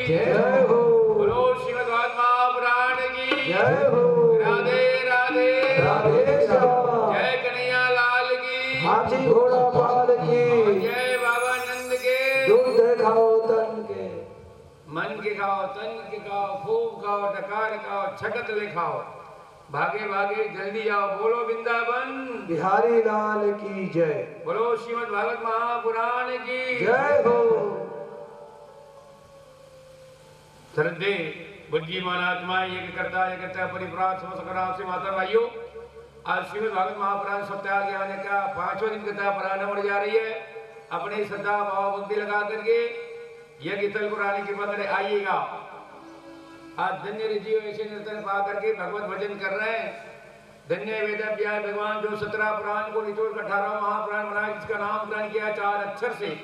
जय हो। बोलो श्रीमद् भागवत महापुराण की जय हो। राधे राधे राधे श्याम। जय कन्हैया लाल की हाथी घोड़ा पाल की। जय बाबा नंद के दूध खाओ तन के। मन के खाओ, तन के खाओ, खूब खाओ, डकार खाओ, छकत ले खाओ, भागे भागे जल्दी आओ। बोलो वृंदावन बिहारी लाल की जय। बोलो श्रीमद् भागवत महापुराण की जय हो। श्रद्धे बुद्धिमान आत्मा एक करता परिप्रात समस्त से माता भाइयों, आज श्रीमद् भागवत महापुराण सप्ताह के आने का 5वां दिन कथा पढ़ाने पड़ जा रही है। अपनी श्रद्धा भाव भक्ति लगा करके यज्ञ स्थल को आने की बदले आइएगा। आज धन्य ऋषि ऐसे निर्तन पा करके भगवत भजन कर रहे हैं। धन्य वेद व्यास भगवान जो 17 पुराण को निचोड़ कर 18 महापुराण बनाया, जिसका नामकरण किया 4 अक्षर से,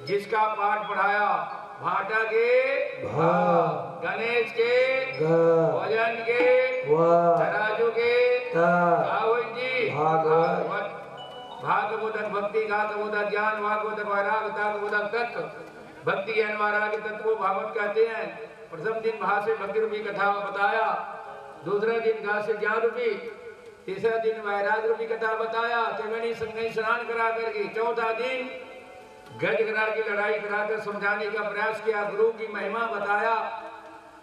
जिसका पाठ पढ़ाया भाटा के भा, गणेश के गा, भजन के वा, तराजू के ता, जी भागवत, भागवत भक्ति गागवत ज्ञान भागवत वैराग तागवत तत्व भक्ति ज्ञान वैराग तत्व को भागवत कहते हैं। प्रथम दिन भाष्य भक्ति रूपी कथा बताया, दूसरा दिन घास से ज्ञान रूपी, तीसरा दिन वैराग रूपी कथा बताया, त्रिवेणी संगम स्नान करा करके, चौथा दिन गजगरार की लड़ाई कराकर समझाने का प्रयास किया, गुरु की महिमा बताया।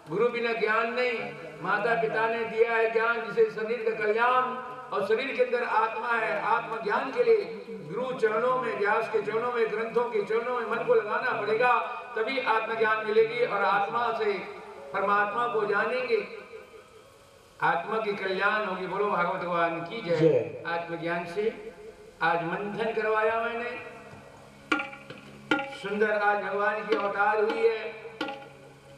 गुरु बिना ज्ञान नहीं, माता पिता ने दिया है ज्ञान जिसे शरीर का कल्याण, और शरीर के अंदर आत्मा है। आत्मज्ञान के लिए गुरु चरणों में, व्यास के चरणों में, ग्रंथों के चरणों में मन को लगाना पड़ेगा, तभी आत्मज्ञान मिलेगी और आत्मा से परमात्मा को जानेंगे, आत्मा की कल्याण होगी। बोलो भागवत भगवान की जय। आत्मज्ञान से आज मंथन करवाया मैंने, सुंदर आज भगवान की अवतार हुई है।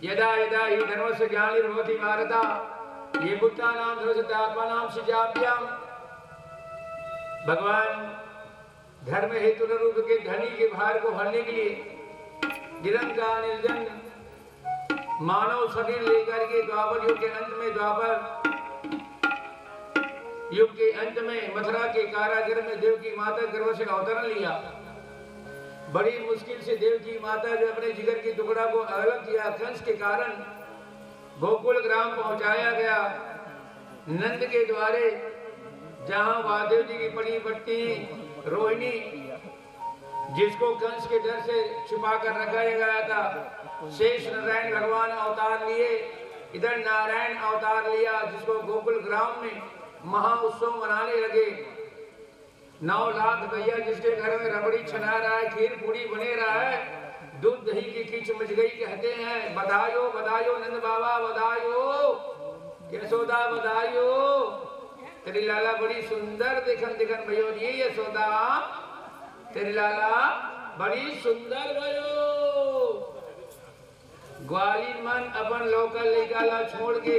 यदा यदा ही धर्म से ग्लानिर्भवति भारत, ये बुद्धा नाम धर्मस्य आत्मा नाम सिजाभ्याम। भगवान धर्म हेतु रूप के धनी के भार को भरने के लिए निरंकार निर्जन मानव शरीर लेकर के द्वापर युग के अंत में, द्वापर युग के अंत में मथुरा के कारागृह में देव की माता गर्भ से अवतरण लिया। बड़ी मुश्किल से देव की माता जो अपने जिगर के टुकड़ा को अलग किया, कंस के कारण गोकुल ग्राम पहुंचाया गया। नंद के द्वारे जहां वादेव जी की पड़ी पट्टी रोहिणी, जिसको कंस के डर से छुपा कर रखाया गया था, शेष नारायण भगवान अवतार लिए, इधर नारायण अवतार लिया, जिसको गोकुल ग्राम में महाउत्सव मनाने लगे। 9 लाख भैया जिसके घर में रबड़ी छना रहा है, खीर पूरी बने रहा है, दूध दही की खींच मच गई कहते हैं। बधाइयो बधाइयो नंद बाबा बधाइयो, यशोदा बधाइयो, तेरी लाला बड़ी सुंदर देखन देखन भयो, ये यशोदा तेरी लाला बड़ी सुंदर भयो। ग्वालिन मन अपन लोकल निकाला छोड़ के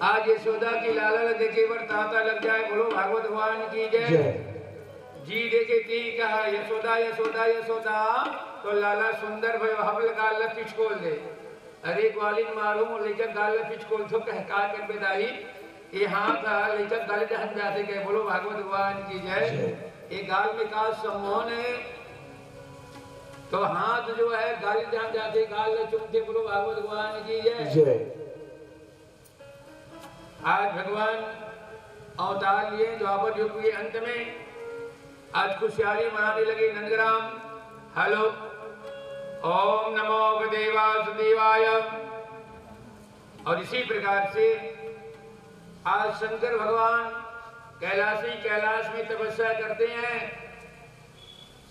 आज यशोदा की लाला देखे पर ताता लग जाए। बोलो भागवत भगवान की जय। जी देखे ती कहा यशोदा यशोदा यशोदा, तो लाला सुंदर भयो, हबल गाल पिच खोल दे। अरे ग्वालिन मारूं लेकर गाल पिच खोल तो कह का कर बेदाई, ये हाथ लेकर गाल दहन जाते कहे। बोलो भागवत भगवान की जय। ये गाल में का सम्मोहन है, तो हाथ जो है गाल दहन जाते, गाल चुमते। बोलो भागवत भगवान की जय। आज भगवान अवतार लिए द्वापर युग के अंत में, आज खुशहाली मनाने लगे नंदग्राम। हेलो ओम नमो भगवते वासुदेवाय। और इसी प्रकार से आज शंकर भगवान कैलाश में तपस्या करते हैं।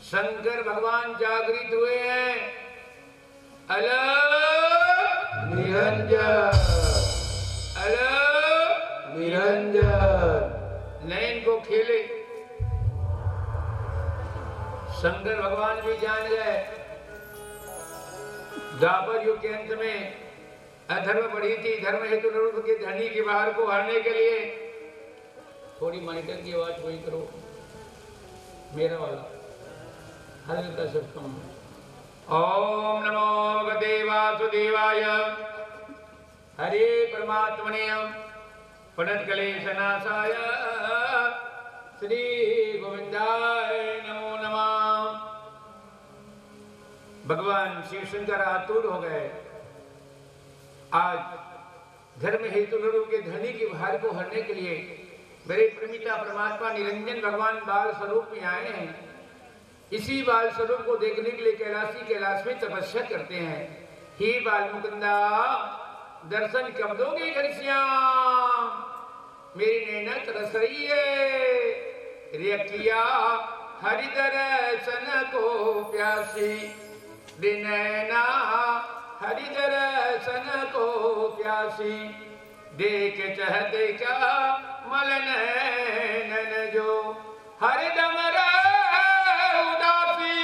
शंकर भगवान जागृत हुए हैं। अलग निरंजन, अलग निरंजन, नयन को खेले। शंकर भगवान भी जान गए द्वापर युग के अंत में अधर्म बढ़ी थी, धर्म हेतु रूप के धनी के बाहर को हरने के लिए। थोड़ी मॉनिटर की आवाज वही करो, मेरा वाला हल्का सा कम। ओम नमो भगवते वासुदेवाय। हरे परमात्मने प्रणत क्लेश नाशाय श्री गोविंदाय नमो नमः। भगवान शिव शंकर आतुर हो गए। आज धर्म हेतु लोगों के धनी के भार को हरने के लिए मेरे प्रमिता परमात्मा निरंजन भगवान बाल स्वरूप में आए हैं। इसी बाल स्वरूप को देखने के लिए कैलाश में तपस्या करते हैं। हे बाल मुकुंदा, दर्शन कब दोगे घनश्याम? मेरी नैना तरस रही है। रियकिया हरि दर्शन को प्यासी, नैना हरि दर्शन को प्यासी। देख चाहते क्या मलन नैन जो, हरिदम उदासी।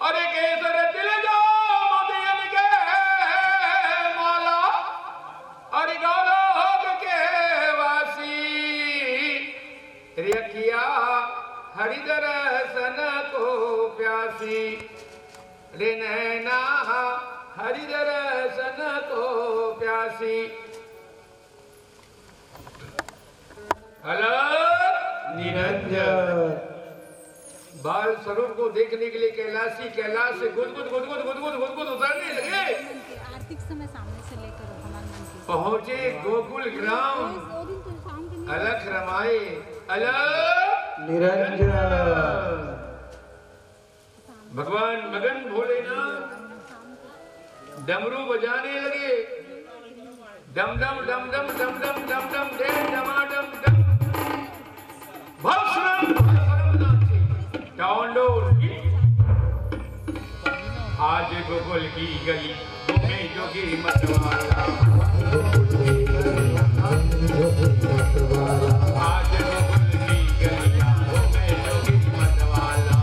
अरे केसर दिल जो मदियन के माला, अरे गौलोक के वासी। रियकिया हरि दर्शन को प्यासी, रे नैना हरि दर्शन को प्यासी। निरंजन बाल स्वरूप को देखने के लिए कैलाश से गुदगुद उतरने लगे। आर्थिक समय सामने से लेकर हमारे मन की पहुंचे गोकुल ग्राम। दो दिन तो शाम के लिए अलख रमाए अलख निरंजन भगवान मगन भोलेनाथ डमरू बजाने लगे। डम डम डम डम डम डम डम डम डे डमाडम डम। भस्म डाउनलोड की आज गोकुल की गली घूमे जोगी मतवाला। आज गोकुल की गली घूमे जोगी मतवाला।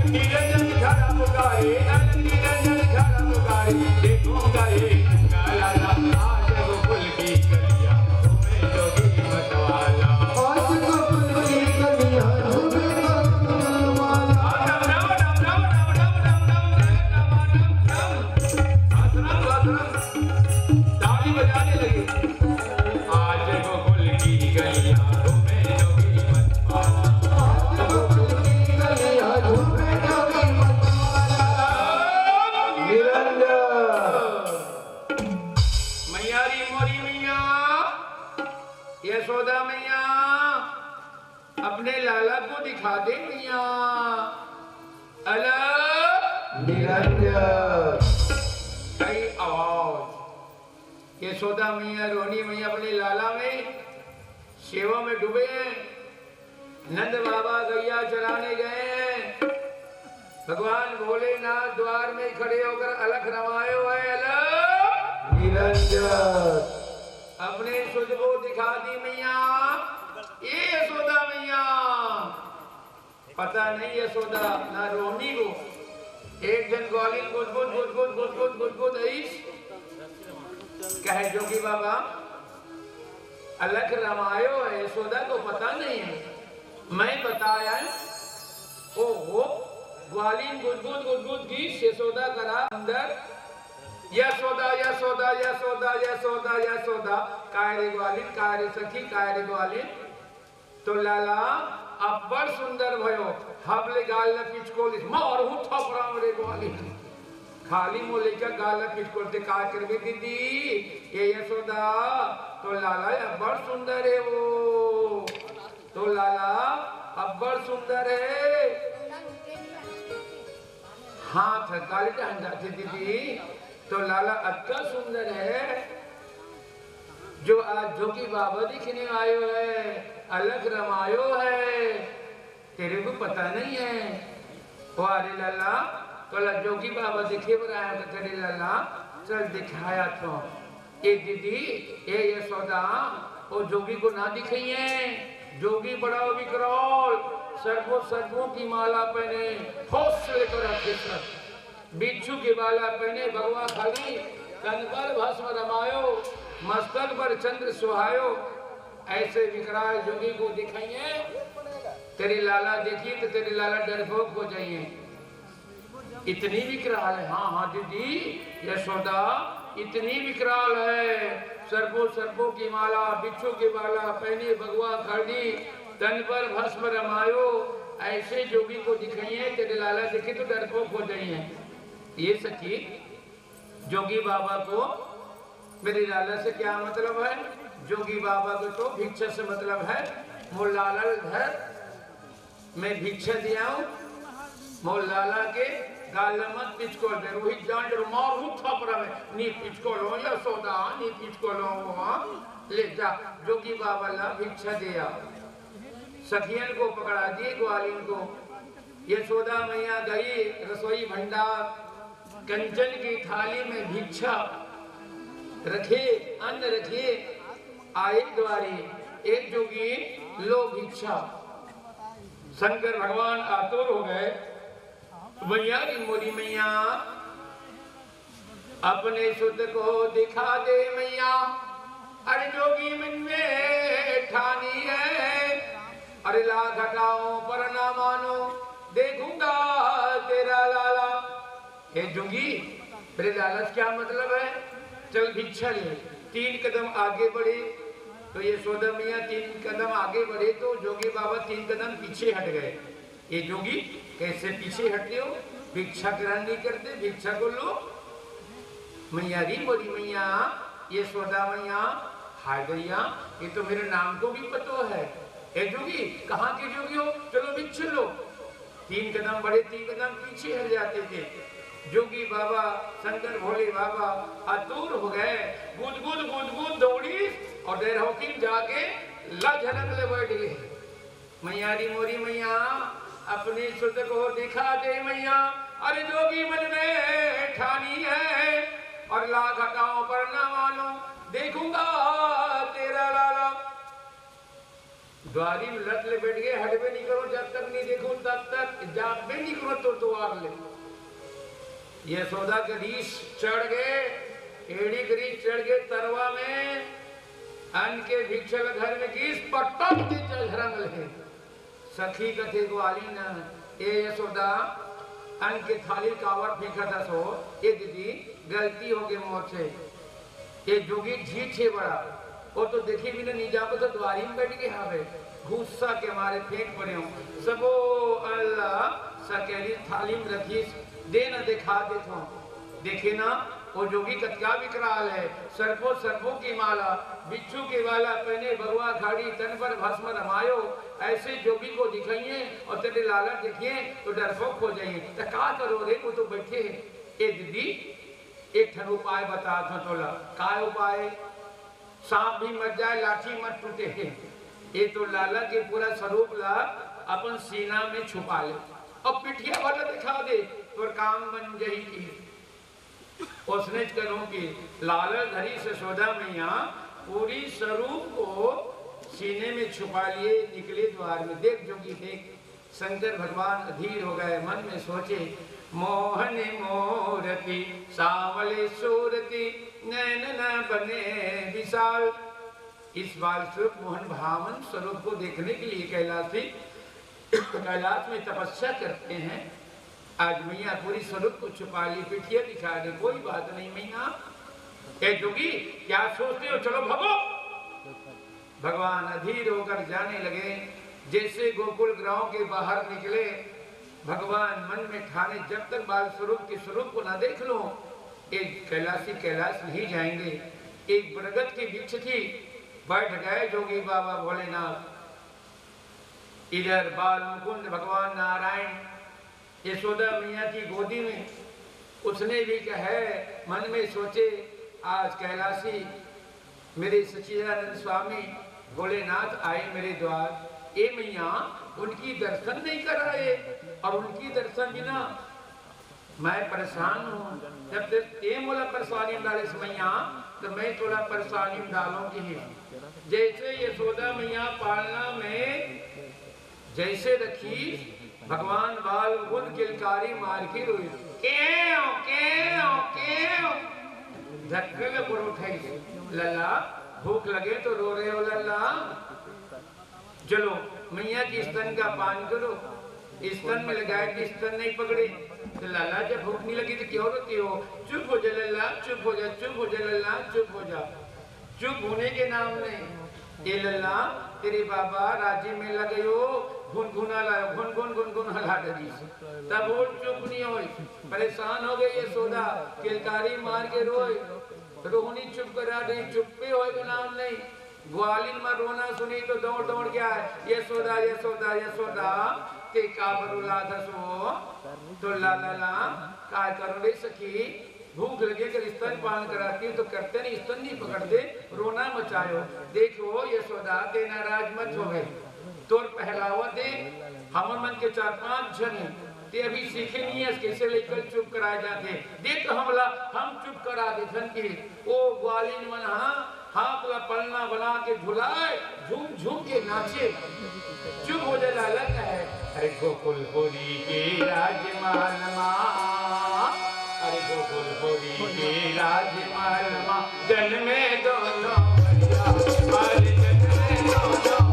निरंजन खड़ा पुकारे, निरंजन खड़ा पुकारे, देखूंगा ये लाला। आज गोकुल की गलियां घूमे जोगी मतवाला। ताली बजाने लगे। आज गोकुल की गलियां घूमे जोगी मतवाला। मैयारी मोरी मैया यशोदा मैया अपने लाला को दिखा दे मैया। अलग निरंजन कई आवाज। यशोदा मैया रोनी मैया अपने लाला में सेवा में डूबे हैं। नंद बाबा गैया चराने गए हैं। भगवान भोलेनाथ द्वार में खड़े होकर अलख रमायो है। अलख निरंजन अपने सुध को दिखा दी मैया। ये यशोदा मैया पता नहीं यशोदा ना रोनी को। एक जन ग्वालिन गुदगुद ऐस कहे जोगी बाबा अलख रमायो है। यशोदा को पता नहीं है, मैं बताया। ओहो ग्वालिन गुदगुद की यशोदा करा अंदर। यशोदा यशोदा यशोदा यशोदा यशोदा कायरे ग्वालिन कायरे सखी कायरे ग्वालिन। तो लाला अब बड़ सुंदर भयो। हबले गाल न पिचकोलिस मार हूँ थपराम रे ग्वालिन। खाली मोले का गाल न पिचकोलते का करबी दीदी ये यशोदा। तो लाला अब बड़ सुंदर है वो। तो लाला अब बड़ सुंदर है। हाथ काली जाती दीदी। तो लाला अक्का सुंदर है जो आज जोगी बाबा दिखने आयो है। अलग रमायो है। तेरे को पता नहीं है। वो अरे लाला तो जोगी बाबा दिखे बनाया तेरे लाला चल दिखाया तो ये दीदी ये यशोदा वो जोगी को ना दिखाइए। जोगी बड़ा विकराल सर्वों की माला पहने होश लेकर रखे सर। बिच्छू की माला पहने भगवा खाली तन पर भस्म रमायो मस्तक पर चंद्र सुहायो। ऐसे विकराल जोगी को दिखाइए। तेरी लाला देखिए तो तेरी लाला डरपोक हो जाइए। इतनी विकराल है। हाँ हाँ दीदी यशोदा इतनी विकराल है। सर्पों की माला बिच्छू की माला पहने भगवा खड़ी तन पर भस्म रमायो ऐसे जोगी को दिखाइए तेरे लाला देखे तो डरपोक हो जाइए। ये सखी जोगी बाबा को मेरे लाला से क्या मतलब है? जोगी बाबा को तो भिक्षा से मतलब है। मोर लाला घर मैं भिक्षा दिया हूँ, मोर लाला के गाल मत पिचको दे रोहित जान मार हूँ थपरा में नी पिचको लो या सोदा नी पिचको लो वहाँ ले जा। जोगी बाबा ला भिक्षा दिया, सखियन को पकड़ा दिए ग्वालिन को। यशोदा मैया गई रसोई भंडार, कंचन की थाली में भिक्षा रखे, अन्न रखे, आए द्वारे एक जोगी लो भिक्षा। शंकर भगवान आतुर हो गए, मैया की मोरी मैया अपने सुत को दिखा दे मैया। अरे जोगी मन में ठानी है, अरे लाख हटाओ पर ना मानो देखूंगा तेरा लाला। हे जोगी मेरे लाला से क्या मतलब है? चल भिक्षा ले। 3 कदम आगे बढ़े तो ये यशोदा मैया 3 कदम आगे बढ़े तो जोगी बाबा 3 कदम पीछे हट गए। ये जोगी कैसे पीछे हटते हो? भिक्षा ग्रहण नहीं करते, भिक्षा को लो। मैया री बोली मैया यशोदा मैया हाय गैया ये तो मेरे नाम को भी पता है। ए जोगी कहाँ के जोगी हो? चलो भिक्षा लो। 3 कदम बढ़े 3 कदम पीछे हट जाते थे। जोगी बाबा शंकर भोले बाबा आतुर हो गए, गुद गुद गुद गुद दौड़ी और देर होकिन जाके झलक ले बैठ गए। मैया री मोरी मैया अपनी सुध को दिखा दे मैया। अरे जोगी मन में ठानी है और लाख हटाओ पर ना मानो देखूंगा तेरा लाला। द्वारी में लट ले बैठ गए, हटबे नहीं करो जब तक नहीं देखो तब तक, जब भी नहीं करो तो द्वार ले। यशोदा के रीछ चढ़ गए, एड़ी के रीछ चढ़ गए तरवा में, अन्न के भिक्षल घर में किस पटक के झरंग ले। सखी कथे ग्वाली न ए यशोदा अन्न के थाली कावर फेंका था सो ये दीदी गलती हो गई मोर से। ये जोगी झीठ है बड़ा, वो तो देखी भी नहीं जा तो द्वारी में बैठ के हावे गुस्सा के मारे फेंक पड़े हो। सबो अल्लाह सकेली थाली में रखी दे न दिखा देता देखे ना वो जोगी कत्या विकराल है। सर्पों की माला बिच्छू के वाला पहने बरुआ खाड़ी तन पर भस्म रमायो। ऐसे जोगी को दिखाइए और तेरे लाला देखिए तो डरपोक हो जाइए। तो क्या करो रे? वो तो बैठे ए दीदी एक ठन उपाय बता था तोला। का उपाय? सांप भी मर जाए लाठी मत टूटे। ये तो लाला के पूरा स्वरूप ला अपन सीना में छुपा ले और पिठिया वाला दिखा दे तो काम बन जाएगी। उसने करो कि लाला धरी से यशोदा मैया पूरी स्वरूप को सीने में छुपा लिए निकले द्वार में। देख जोगी देख, शंकर भगवान अधीर हो गए, मन में सोचे मोहन मोरती सावले सूरती नैन न बने विशाल। इस बाल स्वरूप मोहन भावन स्वरूप को देखने के लिए कैलाश में तपस्या करते हैं। आज मैया पूरी स्वरूप को छुपा ली, पिठिया दिखा दे, कोई बात नहीं मैया। ए जोगी क्या सोचते हो? चलो भगो। भगवान अधीर होकर जाने लगे। जैसे गोकुल ग्राम के बाहर निकले भगवान मन में ठाने जब तक बाल स्वरूप के स्वरूप को ना देख लो एक कैलाशी कैलाश नहीं जाएंगे। एक बरगद की वृक्ष थी, बैठ गए जोगी बाबा भोलेनाथ। इधर बाल मुकुंद भगवान नारायण यशोदा मैया की गोदी में। उसने भी कहे मन में सोचे आज कैलाशी मेरे सच्चिदानंद स्वामी भोलेनाथ आए मेरे द्वार। ए मैया उनकी दर्शन नहीं कराए और उनकी दर्शन बिना मैं परेशान हूँ। जब तक ये मोला परेशानी डाले मैया तो मैं थोड़ा परेशानी डालूंगी। जैसे यशोदा मैया पालना में जैसे रखी भगवान बाल गुण किलकारी मार के रोई क्यों क्यों क्यों धक्के में पर उठाई। लल्ला भूख लगे तो रो रहे हो लल्ला? चलो मैया की स्तन का पान करो। स्तन में लगाए कि स्तन नहीं पकड़े तो लल्ला जब भूख नहीं लगी तो क्यों रोती हो? चुप हो जा लल्ला, चुप हो जा, चुप हो जा लल्ला, चुप हो जा। चुप होने के नाम नहीं। ये लल्ला तेरे बाबा राज्य में लगे हो गुनगुन हला दी तब वो चुप नहीं होई परेशान हो गई यशोदा किलकारी मार के रोई रोहनी चुप करा दी चुप पे होए का नाम नहीं ग्वालिन में रोना सुनी तो दौड़ दौड़ गया यशोदा यशोदा यशोदा के का बरुला दसो तो ला ला ला काय करो रे सखी भूख लगे कर स्तन पान कराती तो करते नहीं स्तन नहीं पकड़ते रोना मचायो देखो यशोदा के नाराज मत हो गए तोर पहलावा दे हमर मन के 4-5 जन ते अभी सीखे नहीं है कैसे लेकर चुप कराए जाते देख हमला हम चुप करा दे धन की ओ ग्वालिन मन हाथला पलना बना के झुलाए झूम झूम के नाचे चुप हो जाए अलग है अरे गोकुल होरी के राजमान मा अरे गोकुल होरी के राजमान मा जन्मे दोनों भैया जन्मे दोनों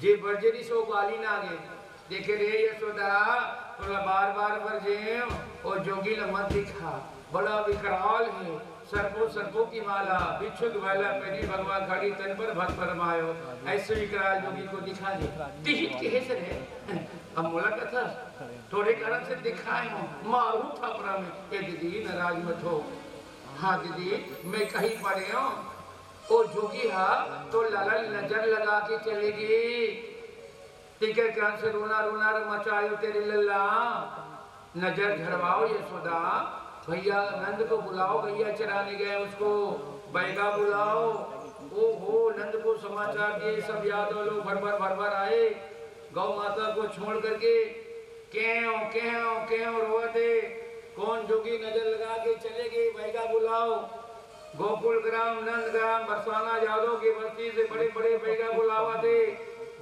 जे बर्जरी सो गाली ना आगे देखे रे यशोदा तोला बार-बार बरजे और जोगी मत दिखा बड़ा विकराल है सर्पों की माला बिच्छू वाला पेड़ी भगवान खड़ी तन पर भक्त फरमायो ऐसे विकराल जोगी को दिखा दे तिहित के हेसर है अब मोला कथा थोड़े कारण से दिखाए हो मारू थपरा में ए दीदी नाराज मत हो हाँ दीदी मैं कहीं पड़े हूँ ओ जोगी हा तो ललन नजर लगा के चलेगी टिकट कान से रोना रोना मचायो तेरे लल्ला नजर झड़वाओ यशोदा भैया नंद को बुलाओ भैया चराने गए उसको बैगा बुलाओ ओ हो नंद को समाचार दिए सब यादव लोग भर भर आए गौ माता को छोड़ करके क्यों क्यों क्यों रोते कौन जोगी नजर लगा के चले गए बैगा बुलाओ गोकुल ग्राम नंद ग्राम बरसाना यादव की बस्ती से बड़े बड़े बैगा बुलावा थे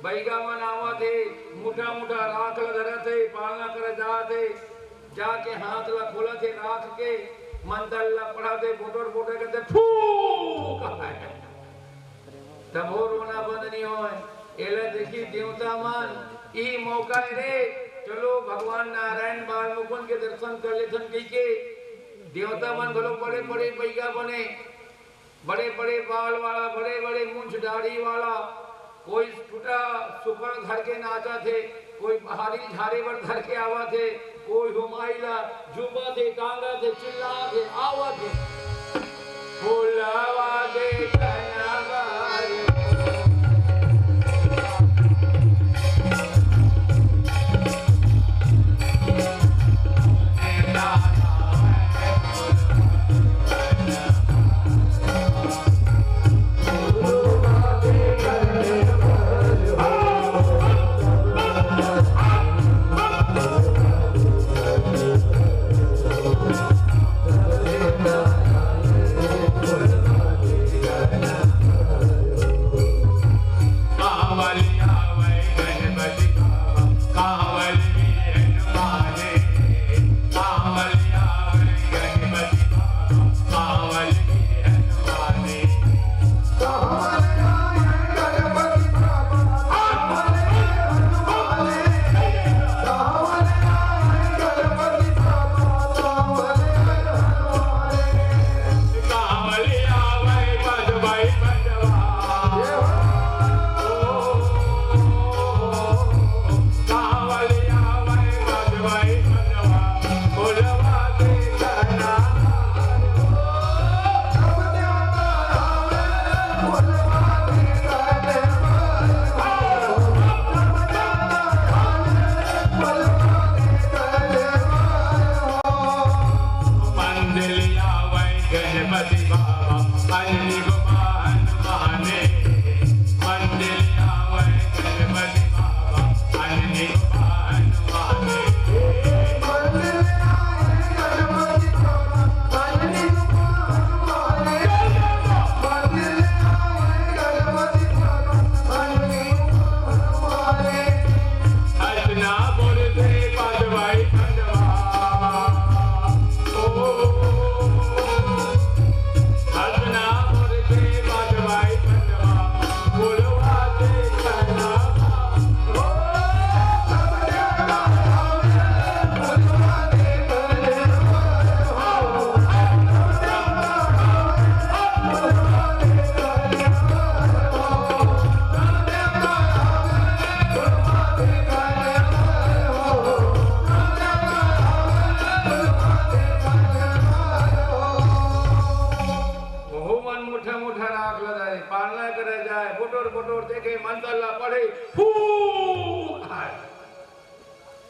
बैगा मन आवा थे मुठा मुठा राख लगा थे पालना कर जा थे जाके हाथ ला खोला थे राख के मंदल ला पढ़ा थे बोटर बोटर करते फू तब हो रोना बंद नहीं होए एला देखी देवता मन ई मौका है रे चलो भगवान नारायण बाल मुकुंद के दर्शन कर ले धन के देवता मन बोलो बड़े बड़े बैगा बने बड़े बड़े बाल वाला बड़े बड़े मूंछ दाढ़ी वाला कोई टूटा सुपर घर के नाचा थे कोई बाहरी झारे पर धर के आवा थे कोई हुमाइला जुबा थे कांगा थे चिल्ला थे आवा थे बुलावा दे कनावार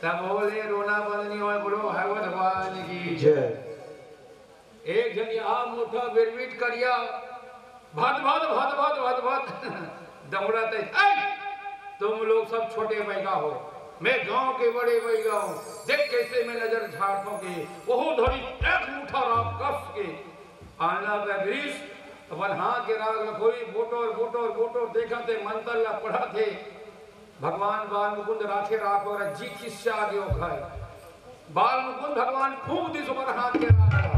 तब बोले रोना बंद नहीं हो, बोलो भगवत भगवान की जय। एक जन यहाँ मोटा बिरबिट करिया भद भद भद भद भद भद दौड़ाते, तुम लोग सब छोटे बैगा हो, मैं गांव के बड़े बैगा हूं, देख कैसे मैं नजर झाड़ता हूं, वो धोरी एक मुठा राम कस के आना ग्रीस अपन हाथ के राग रखोई बोटोर बोटोर बोटोर देखा थे मंत्र ला पढ़ा थे भगवान बाल मुकुंद राखे राख और जी किस्सा आगे खाए बाल मुकुंद भगवान खूब दिस पर हाथ के राख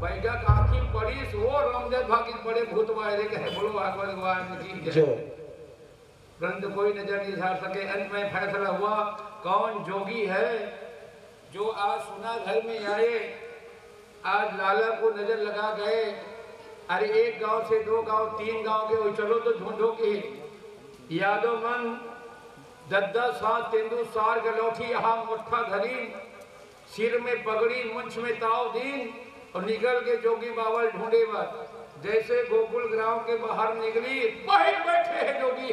बैठा आंखी पड़ी वो रामदेव भागी बड़े भूत वायरे कहे, बोलो भगवान भगवान की जय। परंतु कोई नजर नहीं झाड़ सके। अंत में फैसला हुआ कौन जोगी है जो आज सुना घर में आए, आज लाला को नजर लगा गए, अरे एक गांव से 2 गांव 3 गांव के चलो तो ढूंढो के यादव मन दद्दा सात तेंदु सार गलौठी यहाँ मुट्ठा धरी, सिर में पगड़ी मुंछ में ताव दीन और निकल के जोगी बावल ढूंढे बात, जैसे गोकुल ग्राम के बाहर निकली बाहर बैठे हैं जोगी,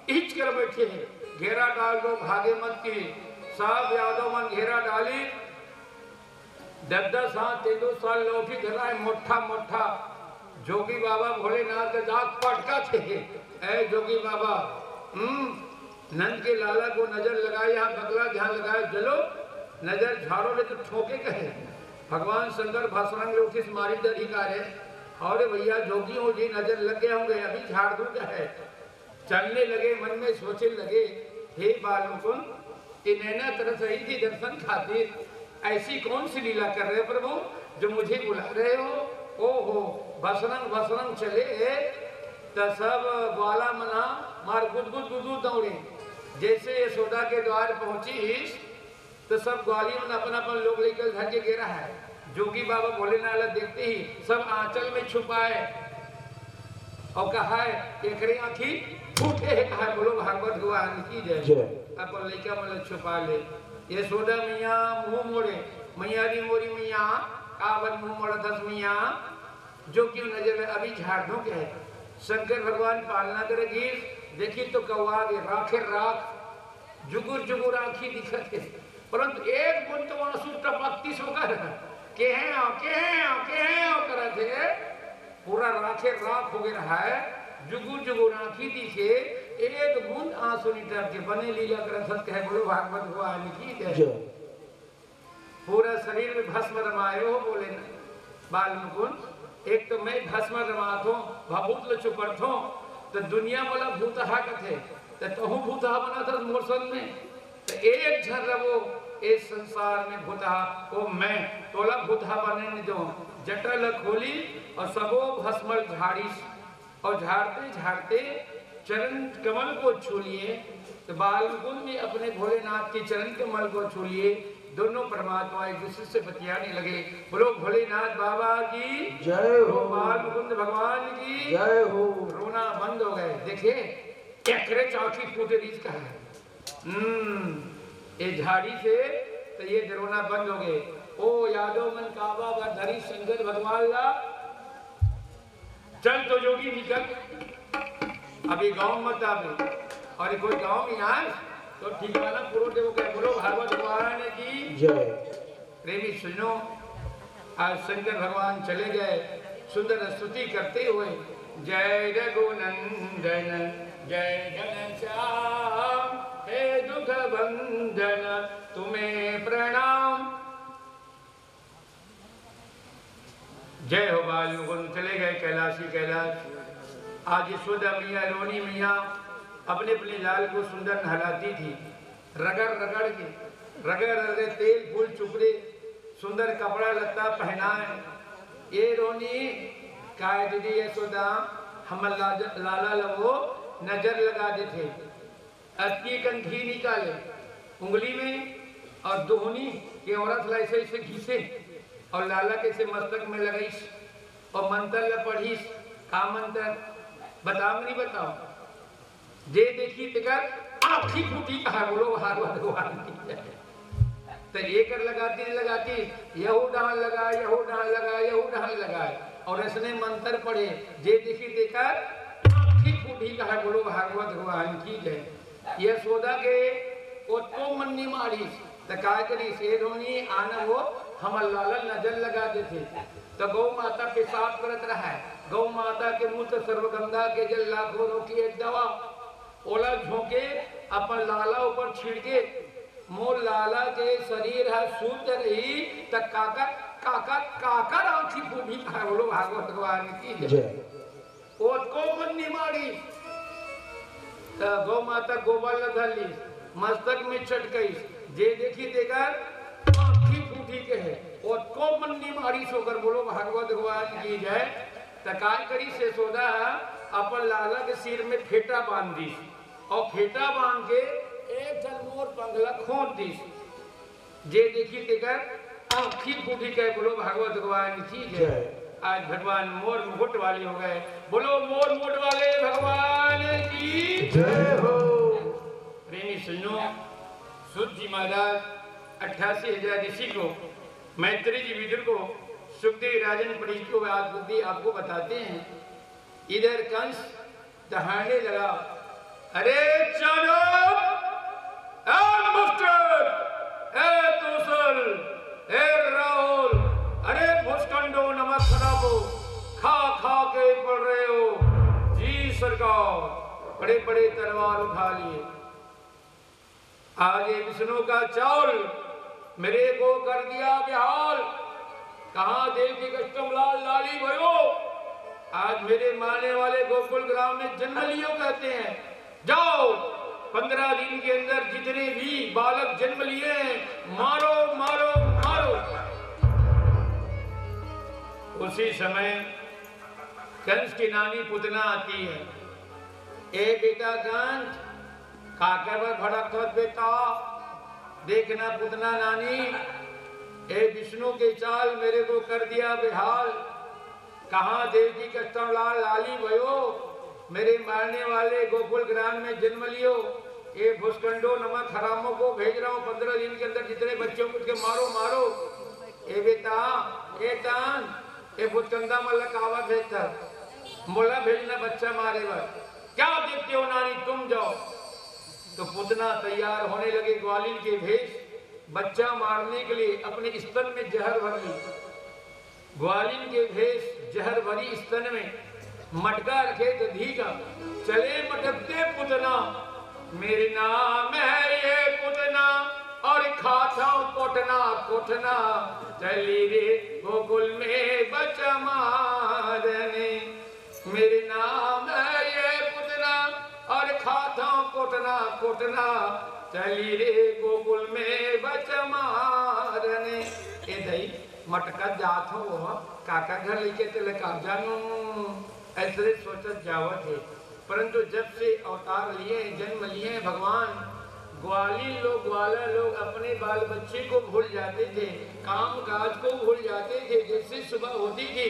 इच कर बैठे हैं, घेरा डाल दो भागे मत की। साहब यादव मन घेरा डाली, दद्दा सात तेंदु सार लौठी धरा है मुट्ठा मुट्ठा, जोगी बाबा भोलेनाथ के दाग पटका थे, ऐ जोगी बाबा नंद के लाला को नजर लगाए, यहाँ बगला ध्यान लगाए, चलो नजर झाड़ो ले तो ठोके कहे। भगवान शंकर भाषण में उठिस मारी अधिकार है, और भैया जोगी हो जी नजर लग गए होंगे, अभी झाड़ दूं कहे। चलने लगे, मन में सोचने लगे, हे बाल मुकुंद ये नैना तरस रही थी दर्शन खातिर, ऐसी कौन सी लीला कर रहे प्रभु जो मुझे बुला रहे हो। ओहो भसरंग भसरंग चले तो सब ग्वाला मना मार गुदगुद गुदगुद दौड़े, जैसे यशोदा के द्वार पहुंची तो सब ग्वालियों ने अपना अपन लोग लेकर घर के घेरा है। जोगी बाबा भोलेनाथ देखते ही सब आंचल में छुपाए और कहा है एकरे आंखी फूटे है, कहा बोलो भागवत भगवान की जय। अपन लड़का मतलब छुपा ले, यशोदा मैया मुंह मोड़े, मैया री मोरी मैया कावन मुंह मोड़ा दस मैया जो क्यों नजर अभी झाड़ दूं क्या है। शंकर भगवान पालना करेगी, देखी तो कौआ राखे राख जुगुर जुगुर आंखी दिखत है, परंतु एक बुन तो आंसू टपकती सोकर के हैं करत है, पूरा राखे राख हो गया है, जुगुर जुगुर आंखी दिखे, एक बूंद आंसू निटर के बने लीला करत है, बोलो भागवत भगवान की जय। पूरा शरीर में भस्म रमाए हो बोले बाल मुकुंद, एक तो मैं भस्म रमात हूँ भभूत चुपड़त हूँ, तो दुनिया वाला भूतहा कथे तो तहु भूतहा बना था मोरसन में, तो एक झर वो इस संसार में भूतहा वो मैं तोला भूतहा बने नहीं दो। जटल खोली और सबो भस्म झाड़ी और झाड़ते झाड़ते चरण कमल को छू लिए, तो बाल मुकुंद में अपने भोलेनाथ के चरण कमल को छू लिए, दोनों परमात्मा एक दूसरे से बतियाने लगे, बोलो भोलेनाथ बाबा की जय हो, बाल मुकुंद भगवान की जय हो। रोना बंद हो गए, देखे एकरे चौकी फूटे रीच का है, ये झाड़ी से तो ये रोना बंद हो गए। ओ यादव मन काबा व धरी शंकर भगवान ला, चल तो जोगी निकल अभी गांव मत आवे, और कोई गांव में आए तो ठिकाना पूरा देवो के बोलो भागवत भगवान की जय। प्रेमी सुनो, आज शंकर भगवान चले गए सुंदर स्तुति करते हुए, जय रघुनंदन जय घनश्याम हे दुख बंधन तुम्हें प्रणाम। जय हो बाल मुकुंद चले गए कैलाशी कैलाश। आज यशोदा मैया रोनी मैया अपने अपने लाल को सुंदर नहलाती थी, रगड़ रगड़ के रगड़ तेल फूल चुपड़े सुंदर कपड़ा लत्ता पहनाए। ये रोनी काय दीदी यशोदा हम लाला लवो नजर लगा देते, अति कन घी निकाले उंगली में और दोहनी के औरत ऐसे ऐसे घिसे और लाला के से मस्तक में लगाईस और मंत्र ल पढ़ीस। का मंत्र बताओ नहीं बताओ, जे देखी तेकर आँखी फूटी कहा, बोलो भागवत भगवान की जय। तो ये कर लगाती यहू डाल लगा यहू डाल लगा यहू डाल लगाए और इसने मंत्र पढ़े, जे देखी तेकर आँखी फूटी कहा, बोलो भागवत भगवान की जय। यशोदा के तो मन्नी मारी तो काय करी से धोनी आना वो हम लाल नजर लगा देते तो गौ माता पेशाब करत रहा है गौ माता के मुंह से सर्वगंगा के जल लाखों रोकी एक दवा ओला झोंके अपन लाला ऊपर छिड़के मोर लाला के शरीर है शुद्ध रही त काका काका काका आंखी फूटी है बोलो भागवत भगवान की जय ओत को मन निमाड़ी त गौ माता गोबर लगाली मस्तक में चटकई जे देखी देकर आंखी फूटी के है ओत को मन निमाड़ी सोकर बोलो भागवत भगवान की जय त काय करी से सोदा अपन लाला के सिर में फेटा बांध दी और फेटा बांध के एक जन मोर बंगला खोद दी जे देखी तेकर आंखी फूटी के बोलो भागवत भगवान की जय आज भगवान मोर मुकुट वाले हो गए बोलो मोर मुकुट वाले भगवान की जय हो। प्रेमी सुनो सूत जी महाराज 88,000 ऋषि को मैत्री जी विदुर को सुखदेव राजन परीक्षित को आपको बताते हैं इधर कंस दहाड़ने लगा अरे चलो राहुल अरे भुस्कंडो नमक खराबो खा खा के पड़ रहे हो जी सरकार बड़े बड़े तलवार उठा लिए आगे विष्णु का चावल मेरे को कर दिया बेहाल कहाँ देवी कष्टम लाल लाली भयो आज मेरे मारने वाले गोकुल ग्राम में जन्म लियो कहते हैं जाओ 15 दिन के अंदर जितने भी बालक जन्म लिए मारो मारो मारो उसी समय कंस की नानी पुतना आती है ए बेटा कंस काकर पर भड़क बेटा देखना पुतना नानी ए विष्णु के चाल मेरे को कर दिया बेहाल कहाँ देवकी कष्टम लाल लाली भयो मेरे मारने वाले गोकुल ग्राम में जन्म लियो ये भुस्कंडो नमक हरामों को भेज रहा हूँ 15 दिन के अंदर जितने बच्चों को मारो मारो ए बेटा ए तान ए भुस्कंदा मल्ला कावा भेजता मोला भेजना बच्चा मारे बार क्या देखते हो नानी तुम जाओ तो पुतना तैयार होने लगे ग्वालिन के भेष बच्चा मारने के लिए अपने स्तन में जहर भर ली ग्वालिन के भेष जहर भरी स्तन में मटका रखे दधी का चले मटकते पुतना मेरे नाम है ये पुतना और खाता कोटना कोटना चली रे गोकुल में बच्चा मारने मेरे नाम है ये पुतना और खाता कोटना कोटना चली रे गोकुल में बच्चा मारने ए दई मटका जात हो काका घर लेके चले का जानू ऐसे सोचत जावत है परंतु जब से अवतार लिए जन्म लिए भगवान ग्वालिन लोग ग्वाला लोग अपने बाल बच्चे को भूल जाते थे काम काज को भूल जाते थे जैसे सुबह होती थी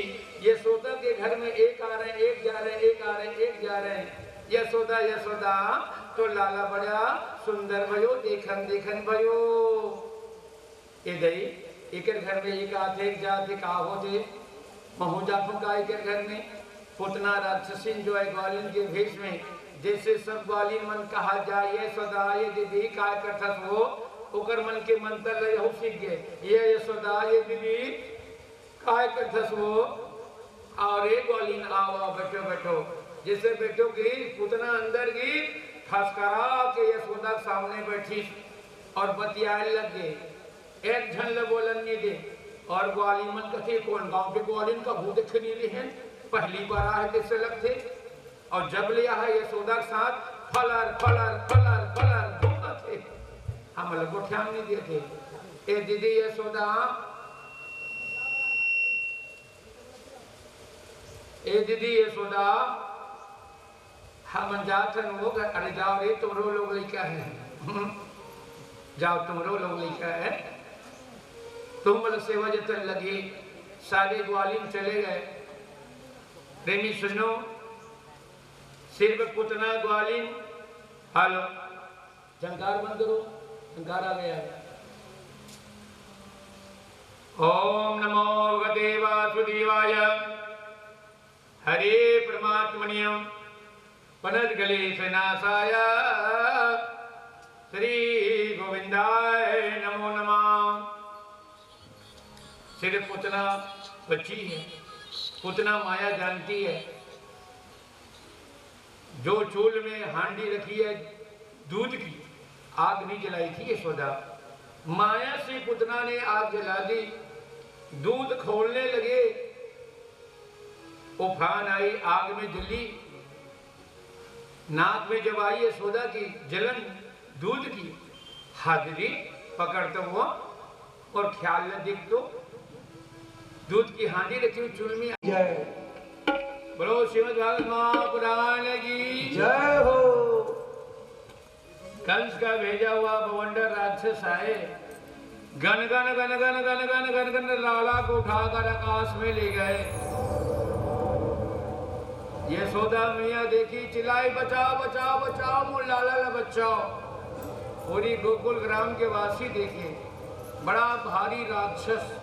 यशोदा के घर में एक आ रहे एक जा रहे एक आ रहे एक जा रहे यशोदा यशोदा तो लाला बड़ा सुंदर भयो देखन देखन भयो ए दई एक घर में एक आते एक जाते का होते महू जाफू का एक घर में पुतना राक्षसिन जो है ग्वालिन के भेष में जैसे सब ग्वालिन मन कहा जाए सदा ये दीदी काय करता हो ओकर मन के मंत्र ले हो सीख गए ये यशोदा ये दीदी काय करता हो और ये ग्वालिन आओ बैठो बैठो जैसे बैठो की पुतना अंदर की फसकरा के यशोदा सामने बैठी और बतियाए लग गए एक झन ले बोलन नहीं दे और ग्वालिन मन कथे कौन गांव के ग्वालिन का भूत देख नहीं रहे हैं पहली बार आए कैसे लगते और जब लिया है यशोदा के साथ फलर फलर फलर फलर घूमता थे हम लोग को ध्यान नहीं दिए थे ए दीदी यशोदा ए दीदी यशोदा हम जातन हो गए अरे जाओ रे तुम रो लोग लिखा है जाओ तुम रो लोग लिखा है तुम लोग सेवा जतन लगी सारे ग्वालिन चले गए प्रेमी सुनो सिर पे पुतना ग्वालिन हालो झंकार बंद करो झंकार आ गया ओम नमो भगवते वासुदेवाय हरे परमात्मनियम पनद्गले नाशाय श्री गोविंदाय नमो सिर्फ पुतना बच्ची है, पुतना माया जानती है। जो चूल में हांडी रखी है दूध की, आग नहीं जलाई थी यशोदा, माया से पुतना ने आग जला दी। दूध खोलने लगे, उफान आई, आग में जली। नाक में जब आई यशोदा की जलन दूध की, हाजरी पकड़ता हुआ और ख्याल न दिख तो दूध की हांडी रखी हुई चूल में। जय बोलो श्रीमद् भागवत महापुराण की जय हो। कंस का भेजा हुआ बवंडर राक्षस आए, गन गन गन गन गन गन गन गन लाला को उठाकर आकाश में ले गए। यशोदा मैया देखी, चिल्लाई बचाओ बचाओ बचाओ, मोर लाला ला बचाओ। पूरी गोकुल ग्राम के वासी देखे, बड़ा भारी राक्षस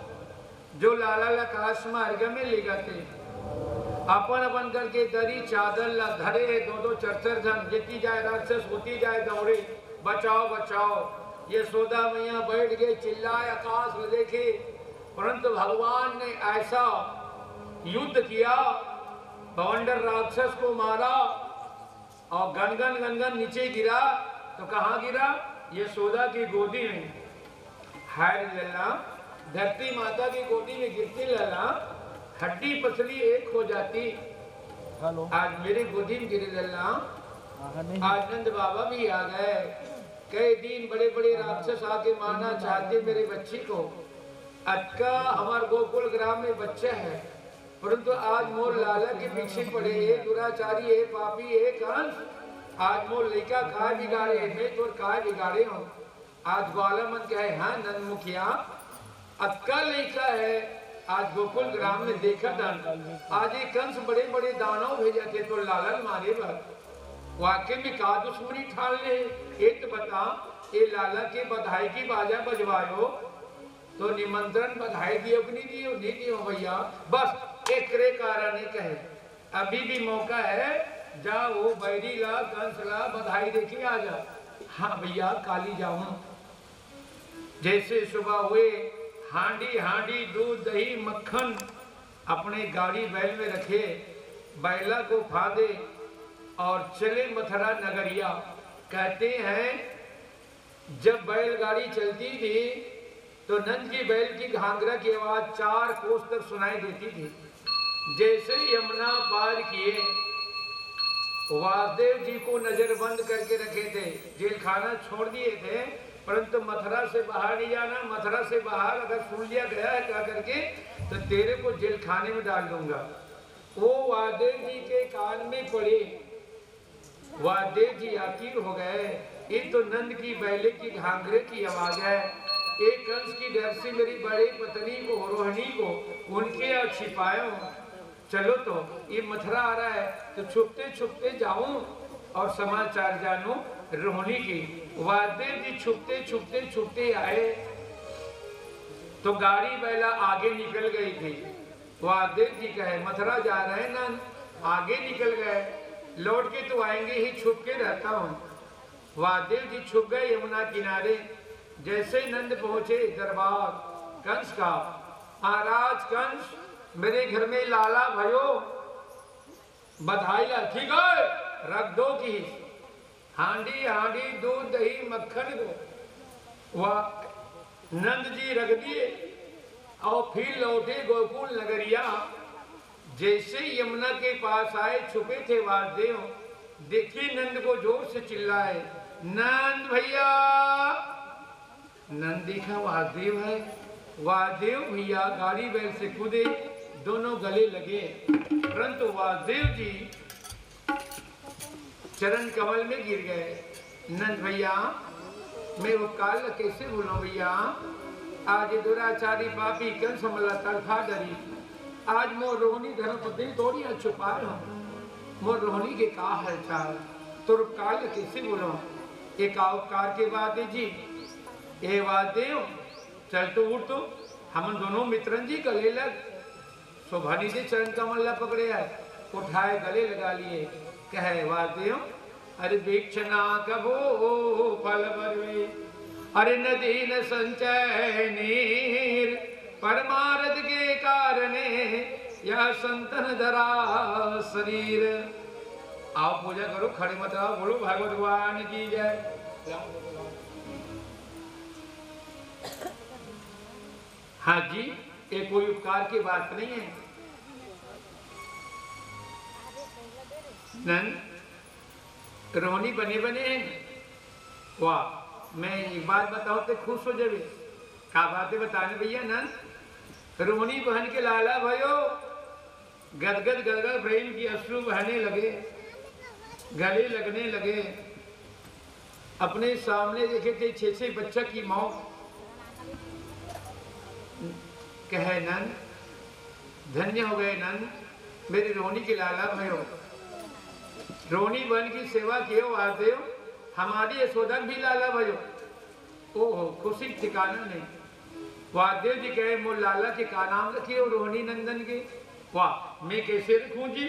जो लाला ला आकाश मार्ग में ले गए। अपन अपन करके दरी चादर ला धरे, दो दो चर जन, जीती जाए राक्षस होती जाए दौड़े, बचाओ बचाओ। यशोदा मैया बैठ गए, चिल्लाए, आकाश में देखे, परंतु भगवान ने ऐसा युद्ध किया, बवंडर राक्षस को मारा और गनगन गनगन नीचे गिरा। तो कहाँ गिरा? यशोदा की गोदी में। हाय लल्ला, धरती माता की गोदी में गिरती लल्ला, हड्डी पसली एक हो जाती। आज मेरे गोदी में गिरे लल्ला। आज नंद बाबा भी आ गए। कई दिन बड़े बड़े राक्षस आके मारना चाहते मेरे बच्ची को। अक्का हमारे गोकुल ग्राम में बच्चा है, परंतु आज मोर लाला के पीछे पड़े, ये दुराचारी है, पापी है कंस। आज मोर लड़का काय बिगाड़े, मैं तो काय बिगाड़े हूँ। आज ग्वाला मन कहे, हाँ नंद मुखिया अक्का लड़का है। आज गोकुल ग्राम में देखा दान, आज ये कंस बड़े बड़े दानव भेजा थे तो लाला मारे बार वाकई में का दुश्मनी ठाल ले। एक तो बता, ये लाला के बधाई की बाजा बजवायो तो निमंत्रण बधाई दियो कि नहीं दियो? नहीं दियो भैया, बस एक रे कारण कहे अभी भी मौका है, जाओ बैरी ला कंस ला बधाई देखी आ जा। हाँ भैया काली जाऊं। जैसे सुबह हुए, हांडी हांडी दूध दही मक्खन अपने गाड़ी बैल में रखे, बैला को फादे और चले मथुरा नगरिया। कहते हैं जब बैलगाड़ी चलती थी तो नंद की बैल की घांगरा की आवाज 4 कोस तक सुनाई देती थी। जैसे यमुना पार किए, वासुदेव जी को नजर बंद करके रखे थे, जेल खाना छोड़ दिए थे, परंतु मथुरा से बाहर नहीं जाना। मथुरा से बाहर अगर सुन लिया गया है क्या करके तो तेरे को जेल खाने में डाल दूंगा। वो वासुदेव जी के कान में पड़े, वासुदेव जी आखिर हो गए। ये तो नंद की बैले की घांगरे की आवाज है। एक कंस की डर से मेरी बड़ी पत्नी को, रोहिणी को, उनके यहाँ छिपाया हूँ। चलो तो ये मथुरा आ रहा है तो छुपते छुपते जाऊं और समाचार जानूं रोहिणी की। वासुदेव जी छुपते छुपते छुपते आए तो गाड़ी बैला आगे निकल गई थी। वासुदेव जी कहे मथुरा जा रहे हैं नंद, आगे निकल गए, लौट के तो आएंगे ही, छुप के रहता हूँ। वासुदेव जी छुप गए यमुना किनारे। जैसे नंद पहुंचे दरबार कंस का, महाराज कंस मेरे घर में लाला भयो बधाई ला, ठीक है रख दो की हांडी हांडी दूध दही मक्खन को। वह नंद जी रख दिए और फिर लौटे गोकुल नगरिया। जैसे यमुना के पास आए, छुपे थे वासुदेव, देखी नंद को जोर से चिल्लाए, नंद भैया। नंद देखा वासुदेव है। वासुदेव भैया गाड़ी बैल से कूदे, दोनों गले लगे, परंतु वासुदेव जी चरण कमल में गिर गए। नंद भैया मैं उपकार कैसे भूलूं भैया, आज दुराचारी पापी कंस मला तड़फा डरी। आज मोर रोहिणी धर्मपत्नी थोड़ी छुपाए हो, मोर रोहिणी के का हालचाल तो उपकार कैसे भूलूं। एक उपकार के बाद जी ए वासुदेव चल तो उठ, तो हम दोनों मित्रन जी गले लग। शोभानी से चरण कमल पकड़े है, उठाए गले लगा लिए। कहे वासुदेव अरे वीक्षणा कबो फल बरवे, अरे नदी न संचय नीर परमारथ के कारणे यह संतन धरा शरीर। आओ पूजा करो, खड़े मत रहो, बोलो भगवत भगवान की जय। हाँ जी, ये कोई उपकार की बात नहीं है। नंद रोहनी बने बने हैं। वाह, मैं एक बात बताऊं तो खुश हो जावे। क्या बातें बताने भैया। नंद रोहनी बहन के लाला भयो गदगद गदगद प्रेम की अश्रु बहने लगे, गले लगने लगे। अपने सामने देखे थे 6 बच्चा की मौत। कहे नंद धन्य हो गए नंद, मेरे रोहनी के लाला भयो। रोहनी बहन की सेवा कियो वासुदेव, हमारी यशोदा भी लाला भयो। ओहो, खुशी ठिकाना नहीं। वासुदेव जी कहे मोर लाला के का नाम रखिए रोहनी नंदन के। वाह, मैं कैसे रखूं जी?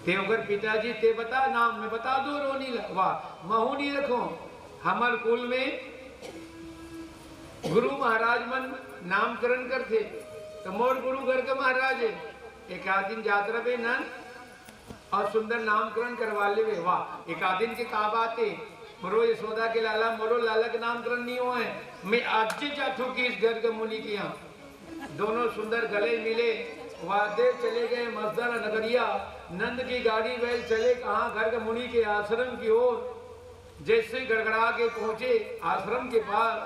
ते अगर पिताजी ते बता नाम, मैं बता दो रोहनी। वाह, महू नहीं रखो। हमारे कुल में गुरु महाराज मन नामकरण करते, तो मोर गुरु घर के महाराज है। एक आध दिन यात्रा पे न और सुंदर नामकरण करवा ले। वाह, एक आध दिन के का बात है। मोरो यशोदा के लाला, मोरो लाला के नामकरण नहीं हुआ है। मैं आज ही चाहूँ कि इस घर के मुनि के यहाँ दोनों सुंदर गले मिले। वासुदेव चले गए मजदर नगरिया, नंद की गाड़ी बैल चले कहाँ? घर के मुनि के आश्रम की ओर। जैसे गड़गड़ा के पहुंचे आश्रम के पास,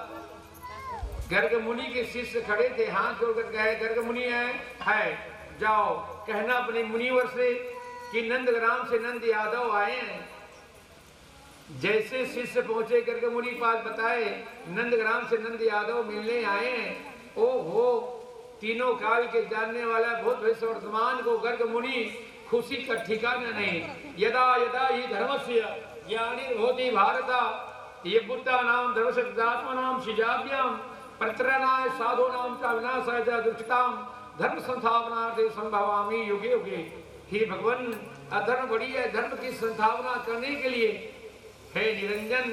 घर के मुनि के शिष्य खड़े थे, हाथ जोड़कर कहे घर के मुनि है जाओ कहना अपने मुनिवर से कि नंदग्राम से नंद यादव आए हैं। जैसे शिष्य पहुंचे घर के मुनि पास बताए नंदग्राम से नंद यादव मिलने आए हैं। ओहो, तीनों काल के जानने वाला भूत भविष्य वर्तमान को गर्ग मुनि खुशी का ठिकाना नहीं। यदा यदा ही धर्मस्य ग्लानिर्भवति भारत ये बुद्धा नाम धर्मशक्तात्मा नाम शिजाभ्याम प्रत्रणाय साधु नाम का विनाशाय च दुष्टाम धर्म संस्थापनार्थे संभवामि युगे युगे। हे भगवान, अधर्म बड़ी है, धर्म की संस्थापना करने के लिए हे निरंजन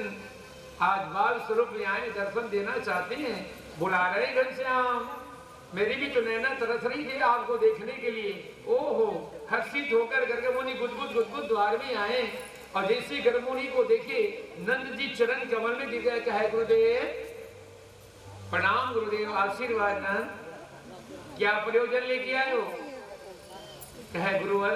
आज बाल स्वरूप में आए, दर्शन देना चाहते हैं, बुला रहे घनश्याम। मेरी भी तो नैना तरस रही थी आपको देखने के लिए। ओहो, हर्षित होकर गर्गमुनि गुदगुद द्वार में आए और जैसे गर्गमुनि को देखे नंद जी चरण कमल में गिर गए। कहे गुरुदेव प्रणाम, गुरुदेव आशीर्वाद। नंद क्या प्रयोजन लेके आए हो? कहे गुरुवर,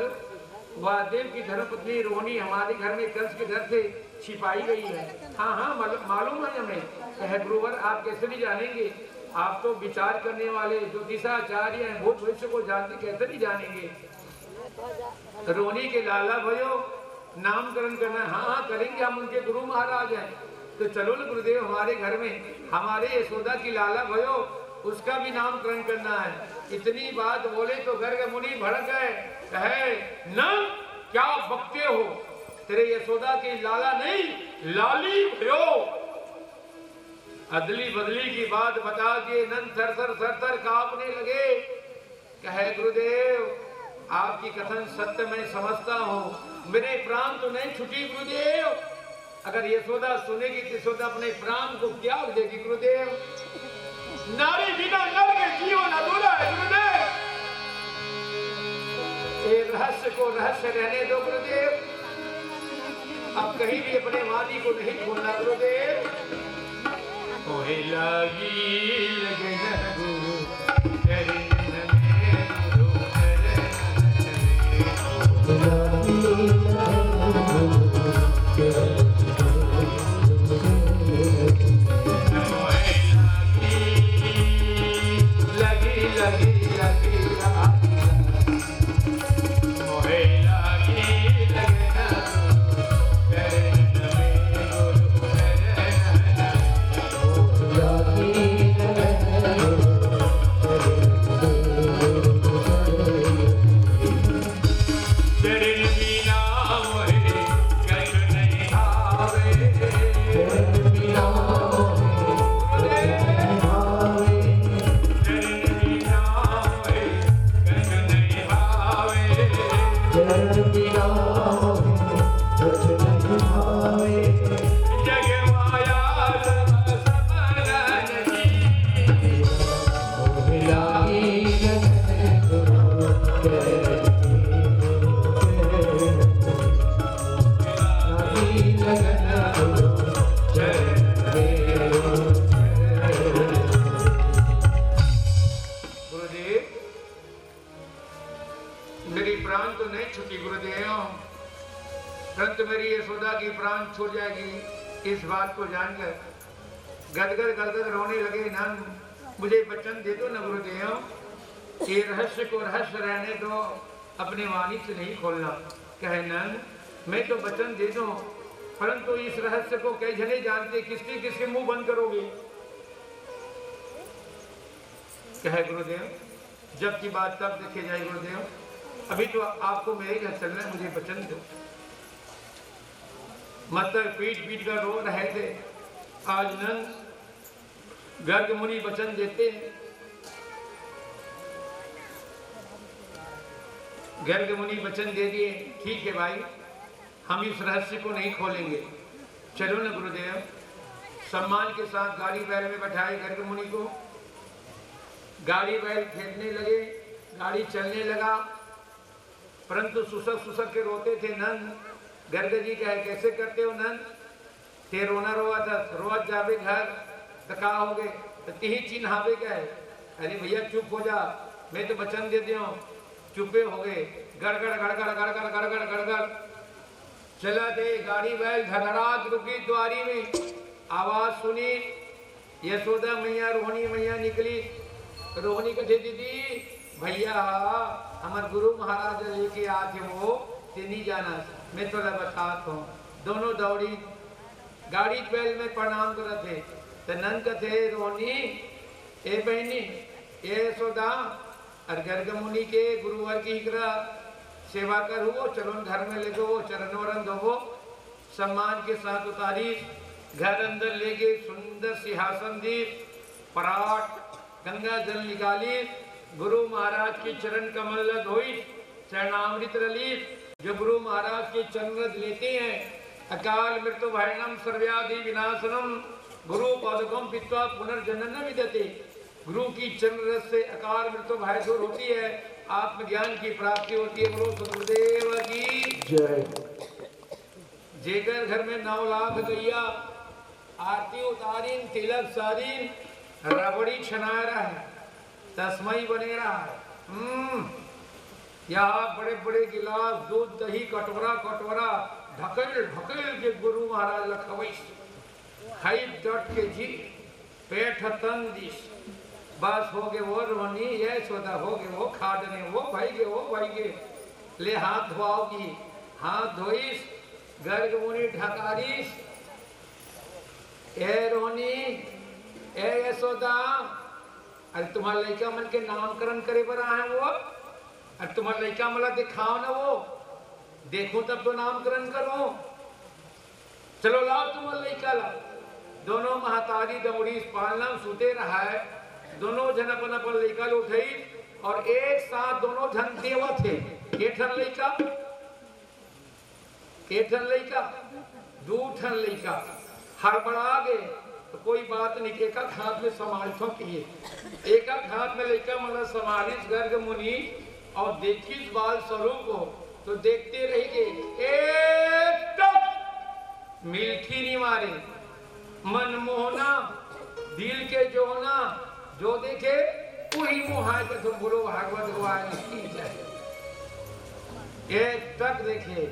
वासुदेव की धर्मपत्नी रोहिणी हमारे घर में कंस के डर से छिपाई गई है। हाँ हाँ मालूम है हमें। कहे गुरुवर, आप कैसे नहीं जानेंगे? आप तो विचार करने वाले ज्योतिषाचार्य हैं, भूत भविष्य को जानते, कैसे नहीं जानेंगे? रोहिणी के लाला भयो नामकरण करना। हाँ हाँ करेंगे, हम उनके गुरु महाराज हैं। तो चलो ना गुरुदेव, हमारे घर में हमारे यशोदा की लाला भयो, उसका भी नामकरण करना है। इतनी बात बोले तो गर्ग मुनि भड़क गए। कहे न क्या बकते हो? तेरे यशोदा की लाला नहीं लाली भयो। अदली बदली की बात बता के नंद थर कांपने लगे। कहे गुरुदेव, आपकी कथन सत्य मैं समझता हूँ, मेरे प्राण तो नहीं छुटी गुरुदेव। अगर यशोदा सुनेगी तो यशोदा अपने प्राण को त्याग देगी गुरुदेव। नारी बिना नर के जीवन अधूरा है गुरुदेव। ये रहस्य को रहस्य रहने दो गुरुदेव। अब कहीं भी अपने वादी को नहीं खोलना गुरुदेव। ओहे लागी लगन गुरु चरण में गुरु लगी छूट जाएगी। इस बात को जानकर गदगद गदगद रोने लगे। नंद मुझे वचन दे दो न गुरुदेव, ये रहस्य को रहस्य रहने दो, अपनी वाणी से नहीं खोलना। कहे नंद मैं तो वचन दे दूं, परंतु इस रहस्य को कई जने जानते, किसके किसके मुंह बंद करोगे? कहे गुरुदेव जब की बात तब देखे जाए गुरुदेव, अभी तो आपको मेरे घर चलना है, मुझे वचन दो। मतलब पीट पीट कर रो रहे थे। आज नंद गर्ग मुनि वचन देते हैं। गर्ग मुनि वचन दे दिए, ठीक है भाई, हम इस रहस्य को नहीं खोलेंगे, चलो न गुरुदेव। सम्मान के साथ गाड़ी बैल में बैठाए गर्ग मुनि को। गाड़ी बैल खेलने लगे, गाड़ी चलने लगा, परंतु सुसक सुसक के रोते थे नंद। गर्ग जी कहे कैसे करते हो नंद, ते रोना रोआ था, रोज जावे घर तो का हो गए, तो तीही चिन्हावे कहे। अरे भैया चुप हो जा, मैं तो वचन दे दिया हूँ। चुपे हो गए। गड़गड़ गड़गड़ गड़गड़ गड़गड़ गड़गड़ चला दे। गाड़ी बैल धड़ाक रुकी द्वारी में। आवाज सुनी, यशोदा मैया रोहिणी मैया निकली। रोहिणी कथे दीदी भैया हमारे गुरु महाराज लेके आते हो, ते नहीं जाना, मैं थोड़ा बतात हूँ। दोनों दौड़ी गाड़ी बैल में प्रणाम करते। तो नंद कथे रोहिणी ए बहनी ए यशोदा और गर्ग मुनि के गुरुवर की सेवा कर हो, चलो घर में ले गो, चरण वरण धोवो। सम्मान के साथ उतारी, घर अंदर ले गए, सुंदर सिंहासन दी, पराठ गंगा जल निकाली, गुरु महाराज की चरण कमल धोई, चरणामृत रली। जो गुरु महाराज के चरण लेते हैं, अकाल मृत्यु भयनम सर्व्याधि विनाशनम गुरु पादकम पित्वा पुनर्जनन विदते। गुरु की चरण रस से अकाल मृत्यु भय दूर होती है, आत्मज्ञान की प्राप्ति होती है। गुरु सदगुरुदेव की जय। जेकर घर में 9 लाख गैया आरती उतारीन, तिलक सारीन, रबड़ी छना रहा है, तस्मई बने रहा है। यहाँ बड़े बड़े गिलास दूध दही कटोरा कटोरा ढकेल ढकेल के गुरु महाराज लखवई खाई डट के जी पेट तन दिस। बस हो गए वो रोनी, ये सोदा हो गए वो खादने, वो भाई गे ले हाथ धोआओगी, हाथ धोईस, गर्ग मुनि ढकारीस। ए रोनी ए यशोदा, अरे तुम्हारा लड़का मन के नामकरण करे पर आए वो, अरे तुम्हारा लड़का मला दिखाओ ना, वो देखो तब तो नामकरण करो। चलो लाओ तुम्हारा लड़का लाओ। दोनों महतारी दौड़ी पालना सूते रहा है। दोनों जन अपन अपन लड़का उठाई और एक साथ दोनों जन देवा थे। केठन लड़का, केठन लड़का, 2 ठन लड़का हड़बड़ा गए तो कोई बात नहीं, एक हाथ में संभालतो किए, एक हाथ में लड़का मतलब संभालिस गर्ग मुनि और देखिस बाल स्वरूप को, तो देखते रह गए। एक तक मिल्की नहीं मारे, मनमोहना दिल के जोना, जो देखे वही मुहाय के तुम बोलो भागवत हुआ नहीं जाए। एक तक देखे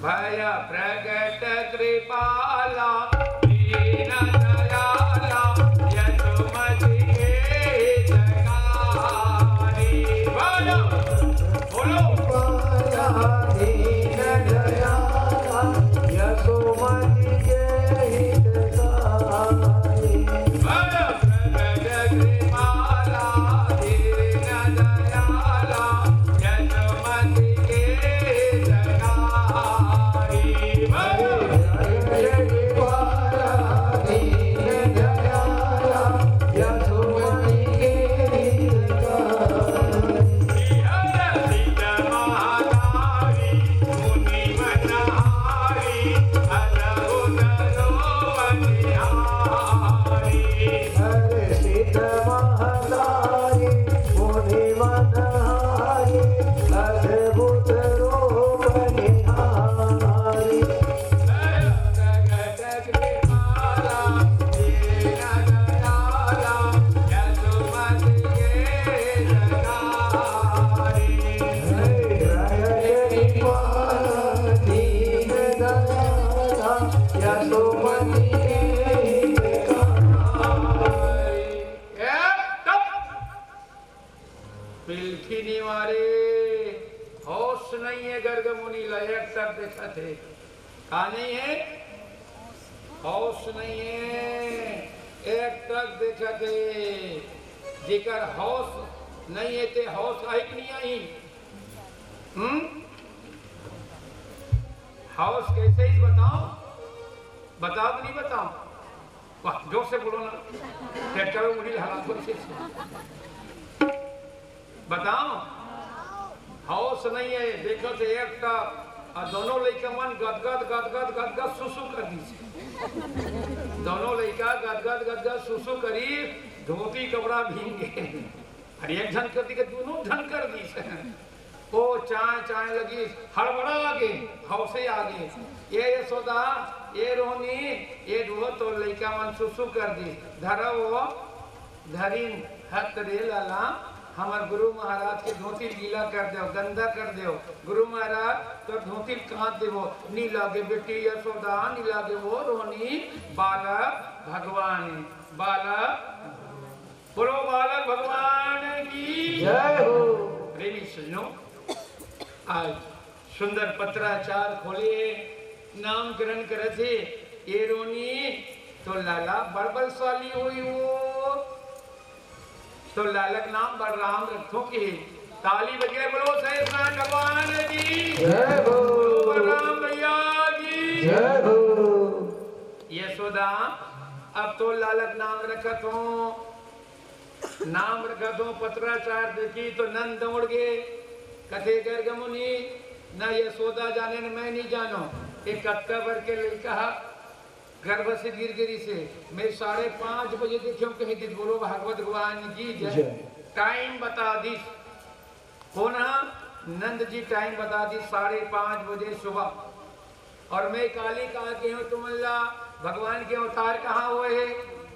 भया प्रगट कृपाला दीन दयाला यशोमति के जगारी। बोलो दीन दयाला यशोमति के एक तक देखा थे जेकर हौस नहीं है ते हौस आई कि नहीं आई? हौस कैसे ही बताओ बताओ कि नहीं बताओ? वाह जोर से बोलो ना, ट्रैक्टर में मुड़ी हालात से बताओ। हौस नहीं है देखो तो एक तक और दोनों लड़का मन गदगद गदगद गदगद सुसु कर दी। दोनों लड़का गदगद गदगद सुसु करी धोती कपड़ा भीग गए। अरे एक झन कर दी के दोनों झन कर दी। ओ चाय चाय लगी हड़बड़ा आगे हौसे आगे ये यशोदा ये रोहनी ये दुहो तो लड़का मन सुसु कर दी। धरा वो धरीन हत रे लाला हमार गुरु महाराज के धोती गीला कर दो गंदा कर दो। गुरु महाराज तो धोती कहाँ देवो नी लागे बेटी यशोदा नी लागे वो रोहनी बालक भगवान बालक बोलो बालक भगवान की जय हो। प्रेमी सज्जनों आज सुंदर पत्राचार खोले नामकरण करे थे ये रोनी तो लाला बड़बलशाली हुई वो तो लालक नाम बलराम रखो के ताली बजे बोलो सैयद भगवान की जय हो। बलराम भैया की जय हो। यशोदा अब तो लालक नाम रखा तो नाम रखा तो पत्राचार देखी तो नंद दौड़ गए कथे गर्ग मुनि न यशोदा जाने न मैं नहीं जानो एक कत्ता भर के लड़का गर्भ से गिरगिरी से मैं 5:30 बजे देखियो कहीं दिन बोलो भागवत भगवान की जय। टाइम बता दी कौन नंद जी टाइम बता दी 5:30 बजे सुबह। और मैं काली कहा के हूँ तुम अल्लाह भगवान के अवतार कहाँ हुए है?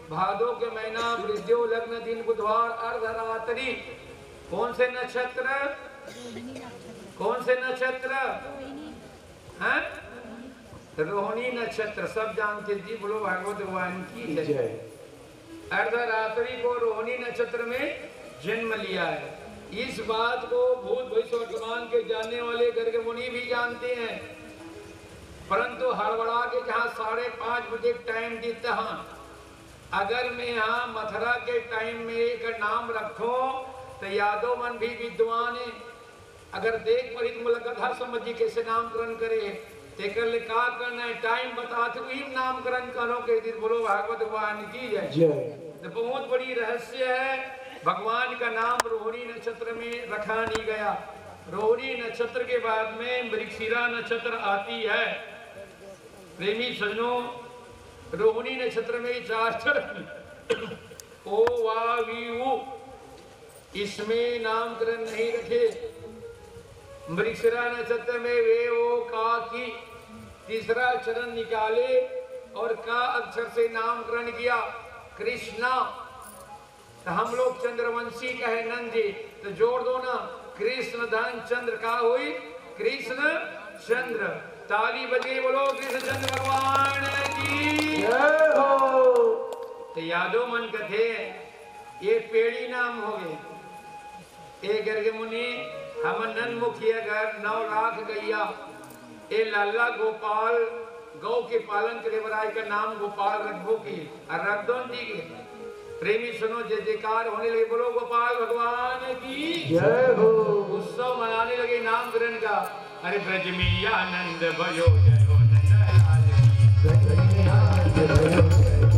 भादो के महीना वृद्धियो लग्न दिन बुधवार अर्धरात्रि। कौन से नक्षत्र? कौन से नक्षत्र? हैं? रोहिणी नक्षत्र सब जानते जी बोलो भागवत भगवान की जय। अर्धरात्रि को रोहिणी नक्षत्र में जन्म लिया है। इस बात को भूत भविष्य वर्तमान के जानने वाले गर्ग मुनि भी जानते हैं, परंतु हड़बड़ा के जहाँ 5:30 बजे टाइम देता हूँ। अगर मैं यहाँ मथुरा के टाइम में एक नाम रखो तो यादव मन भी विद्वान है। अगर देख परित मुलाकात हर समझ जी कैसे नामकरण करे तेकर ले का करना है टाइम बताते वही नामकरण करो के दिन बोलो भागवत भगवान की जय। तो बहुत बड़ी रहस्य है भगवान का नाम रोहिणी नक्षत्र में रखा नहीं गया। रोहिणी नक्षत्र के बाद में मृगशिरा नक्षत्र आती है। प्रेमी सज्जनों रोहिणी नक्षत्र में 4 अक्षर ओ वा वी उ इसमें नामकरण नहीं रखे। मृगशिरा नक्षत्र में वे ओ का की तीसरा चरण निकाले और का अक्षर से नामकरण किया कृष्णा। तो हम लोग चंद्रवंशी कहे नंद जी तो जोड़ दो ना कृष्ण धन चंद्र का हुई कृष्ण चंद्र। ताली बजे बोलो कृष्ण चंद्र भगवान की जय हो। तो यादव मन कथे ये पेड़ी नाम हो गए। ए गर्ग मुनि हम नन मुखिया घर 9 लाख गैया ए लाला गोपाल गौ के पालन करे बराय का नाम गोपाल रखो की और रख दो जी के। प्रेमी सुनो जय जयकार होने लगे बोलो गोपाल भगवान की जय हो। उत्सव मनाने लगे नाम ग्रहण का। अरे ब्रज में आनंद भयो जय हो नंदलाल ब्रज में आनंद भयो जय हो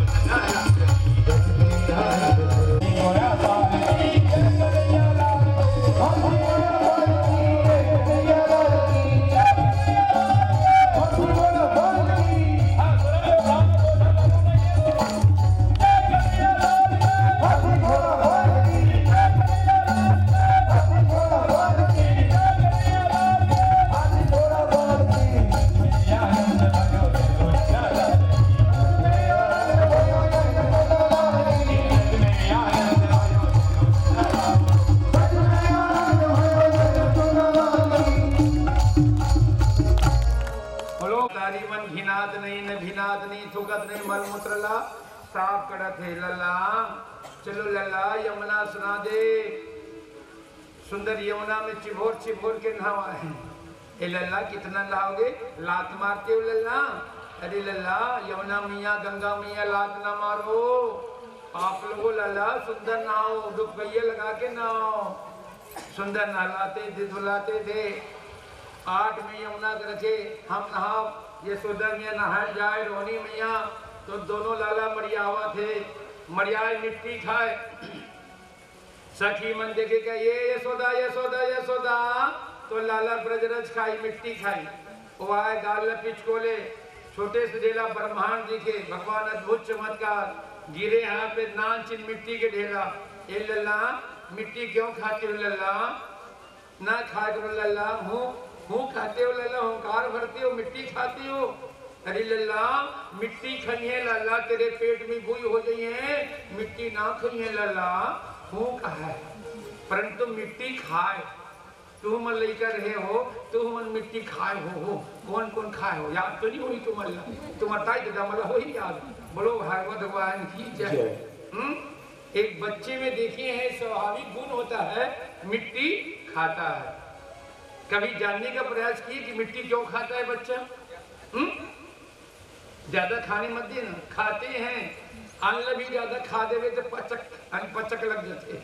नंदलाल। मलमूत्रला साफ करत है लल्ला चलो लल्ला यमुना सुना दे। सुंदर यमुना में चिभोर चिभोर के नहावा है। ए लल्ला कितना नहाओगे लात मारते हो लल्ला? अरे लल्ला यमुना मैया गंगा मैया लात ना मारो, आप लोगों लल्ला सुंदर नहाओ, रुपये लगा के नहाओ। सुंदर नहलाते थे धुलाते थे। 8 में यमुना के रखे हम नहाओ, यशोदा मैया नहा जाए रोनी मैया, तो दोनों लाला मरियावा थे। मरियाए मिट्टी खाए, सखी मन देखे क्या ये यशोदा यशोदा यशोदा, तो लाला ब्रजरज खाई मिट्टी खाई। वो आए गाल पिचकोले, छोटे से ढेला ब्रह्मांड दिखे, भगवान अद्भुत चमत्कार, गिरे यहाँ पे नान चिन मिट्टी के ढेला। ये लल्ला मिट्टी क्यों खाते हो लल्ला, ना खा करो लल्ला, मुंह खाते हो लल्ला, हुंकार भरते हो, मिट्टी खाती हो। अरे लल्ला मिट्टी खानी है लल्ला, तेरे पेट में बुई हो गई है, मिट्टी ना खानी है लल्ला, हूँ कहा है परंतु मिट्टी खाए। तू मन लेकर रहे हो, तू मन मिट्टी खाए हो, कौन कौन खाए हो याद तो नहीं हुई तुम्हारा, तुम अटाई दादा मला हो ही याद। बोलो भागवत भगवान की जय। एक बच्चे में देखिए है स्वाभाविक गुण होता है, मिट्टी खाता है। कभी जानने का प्रयास किए कि मिट्टी क्यों खाता है बच्चा? ज्यादा खाने मत देना, खाते हैं अन्न भी ज्यादा खा देवे तो पचक लग जाते,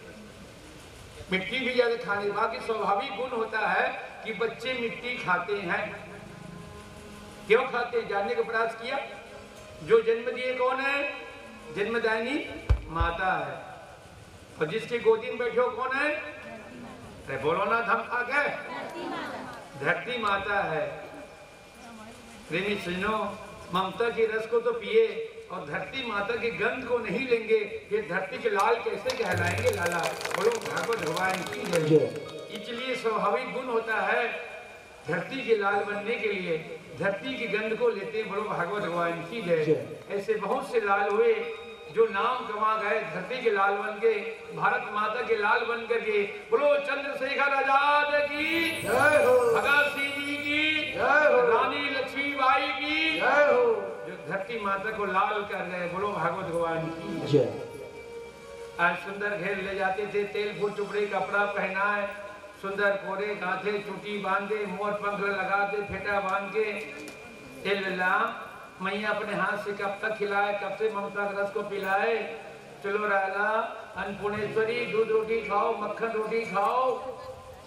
मिट्टी भी ज्यादा खाने। बाकी स्वाभाविक गुण होता है कि बच्चे मिट्टी खाते हैं। क्यों खाते? जानने का प्रयास किया। जो जन्म दिए कौन है? जन्मदायिनी माता है। और जिसके गोदी में बैठे हो कौन है? अरे बोलो ना धम खा के, धरती माता है। प्रेमी सुनो, ममता के रस को तो पिए और धरती माता के गंध को नहीं लेंगे, ये धरती के लाल कैसे कहलाएंगे लाला? बोलो भागवत भगवान की जय। इसलिए स्वाभाविक गुण होता है धरती के लाल बनने के लिए धरती की गंध को लेते। बोलो भागवत भगवान की जय। ऐसे बहुत से लाल हुए जो नाम कमा गए, धरती के लाल बन के, भारत माता के लाल बन करके। बोलो चंद्रशेखर आजाद की जय हो, भगत सिंह जी की जय हो, रानी लक्ष्मीबाई की जय हो, जो धरती माता को लाल कर गए। बोलो भागवत भगवान की जय। आज सुंदर घेर ले जाते थे, तेल फूल टुकड़े कपड़ा पहनाए, सुंदर कोरे गांथे, चुटी बांधे, मोर पंख लगाते, फेटा बांध के। लल्ला मैया अपने हाथ से कब तक खिलाए, कब से ममता के रस को पिलाए। चलो राला अन्नपूर्णेश्वरी, दूध रोटी खाओ, मक्खन रोटी खाओ,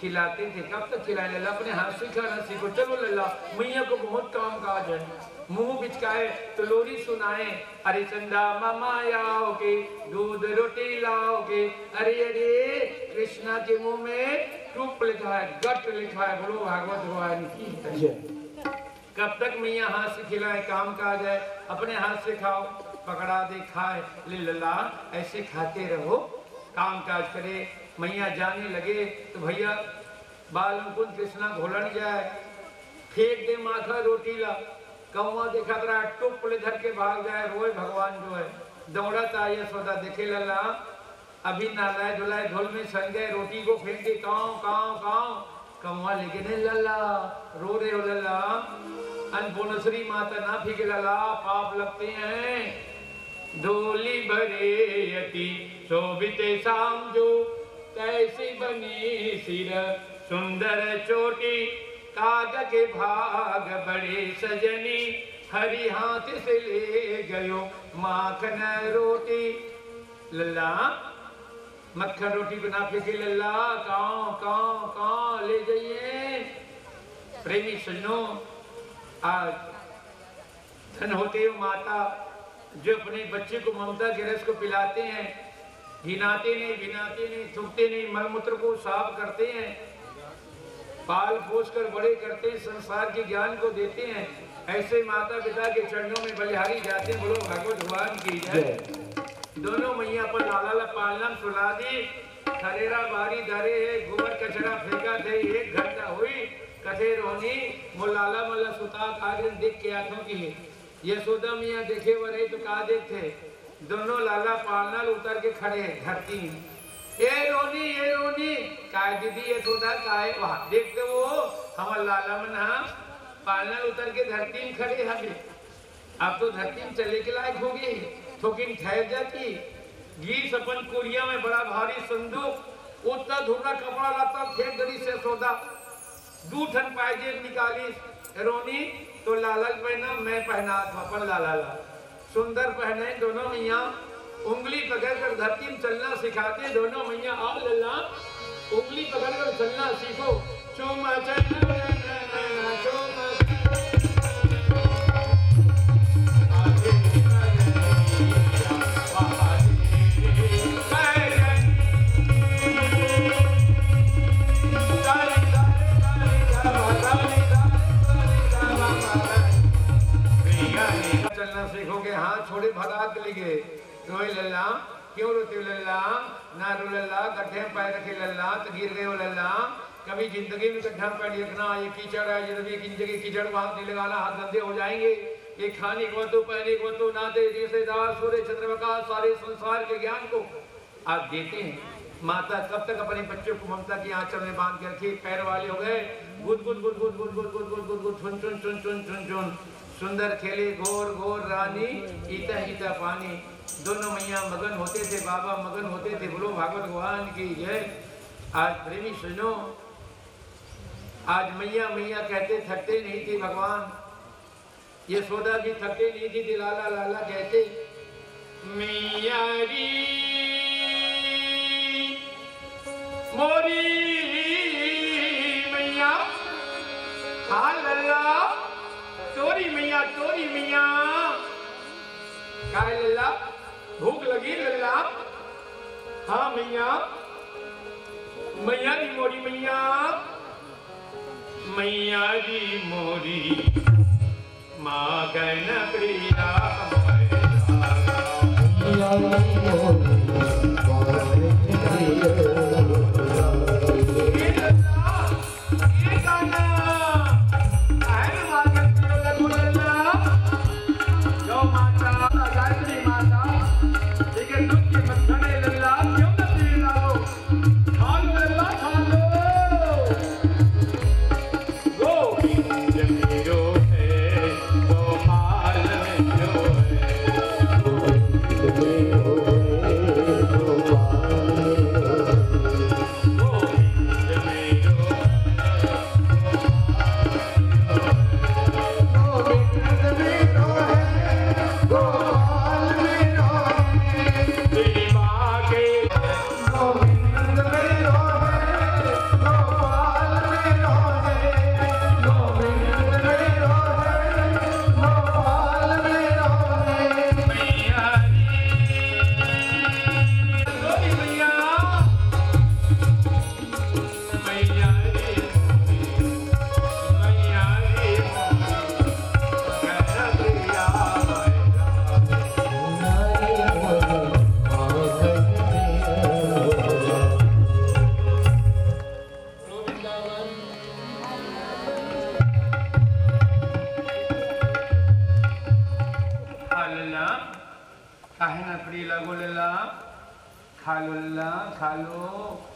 खिलाते थे। कब तक खिलाए लल्ला? अपने हाथ से खाना सीखो। चलो लल्ला मैया को बहुत काम काज है, मुंह बिचकाए तो लोरी सुनाए। अरे चंदा मामा आओगे, दूध रोटी लाओगे, अरे अरे कृष्णा के मुंह में टूप लिखा है, गट लिखा है। बोलो भागवत भगवान की जय। कब तक मैया हाथ से खिलाए, काम काज है, अपने हाथ से खाओ, पकड़ा दे खाए। लल्ला ऐसे खाते रहो, काम काज करे। मैया जाने लगे तो भैया बाल मुकुंद कृष्णा घोलन जाए, फेंक दे माथा रोटी ला, कौवा देखा तरा टुप धर के भाग जाए। रोए भगवान जो है दौड़ता यशोदा देखे लल्ला अभी नालाए धुलाए धोल में सन गए, रोटी को फेंक दे, काँव काँव काँव, कौवा लेके लल्ला रो रहे हो लल्ला, अन्नपूर्णेश्वरी माता ना फेंके लल्ला, पाप लगते हैं। धूली भरे यति शोभिते शाम जो, कैसी बनी सिर सुंदर चोटी, काग के भाग बड़े सजनी, हरी हाथ से ले गयो माखन रोटी। लल्ला मक्खन रोटी को ना फेंके लल्ला, काँव काँव काँव ले जाइए। प्रेमी सुनो, आज धन होते हो माता जो अपने बच्चे को ममता के रस को पिलाते हैं, गिनाते नहीं, थूकते नहीं, मलमूत्र को साफ करते हैं, पाल पोस कर बड़े करते हैं, संसार के ज्ञान को देते हैं। ऐसे माता पिता के चरणों में बलिहारी जाते हैं। बोलो भागवत भगवान की जय। दोनों मैया पर लाला पालना सुला दी, खरेरा बारी धरे है, गोबर कचरा फेंका थे, 1 घंटा हुई कथे रोनी, मोलाला मला सुता कागज देख के आंखों की। यशोदा मिया देखे वो रहे तो कहा देखते, दोनों लाला पालना उतर के खड़े हैं धरती में। ये रोनी काय दीदी यशोदा काय, वहां देखते वो हमारा लाला मना पालना उतर के धरती में खड़े हमें। अब तो धरती में चले के लायक हो गई, थोकिन ठहर जाती। गीस अपन कुरिया में बड़ा भारी संदूक, उतना धुना कपड़ा लाता फेंक दरी से सौदा, 2 ठन पायजेब निकाली। रोनी तो लाला पहना, मैं पहना अपन लाला ला। सुंदर पहने दोनों मैया, उंगली पकड़कर धरती में चलना सिखाते दोनों मैया। आओ लल्ला, उंगली पकड़कर चलना सीखो। चूमा चलना चूमा चलना सीखोगे। हाँ छोड़े भगात लेगे। रोए लल्ला, क्यों रोते हो लल्ला? ना रो लल्ला, गड्ढे में पैर रखे लल्ला तो गिर गए हो लल्ला। कभी जिंदगी में गड्ढा में पैर रखना, ये कीचड़ है, ये जिंदगी कीचड़ में हाथ नहीं लगाना, हाथ गंदे हो जाएंगे। ये खाने को तो पहने को तो नाते रिश्तेदार सूर्य चंद्रमा सारे संसार के ज्ञान को आप देते हैं। माता कब तक अपने बच्चों को ममता की आंचल में बांध के रखी? पैर वाले हो गए, गुद गुद गुद गुद गुद गुद गुद गुद गुद गुद चुन चुन चुन चुन चुन चुन। सुंदर खेले गोर गोर रानी, ईता ईता पानी। दोनों मैया मगन होते थे, बाबा मगन होते थे। बोलो भागवत भगवान की जय। आज प्रेमी सुनो, आज मैया मैया कहते थकते नहीं थे भगवान। ये सोदा भी थकते नहीं थी, लाला लाला कहते। मैया री मोरी मैया, हाँ लल्ला, चोरी मैया चोरी मैया। काय लल्ला, भूख लगी लल्ला? हाँ मैया, मैया री मोरी मैया, मैया री मोरी मागन प्रिया काहे ना पड़ी लगो लल्ला, खा लो लल्ला खा लो।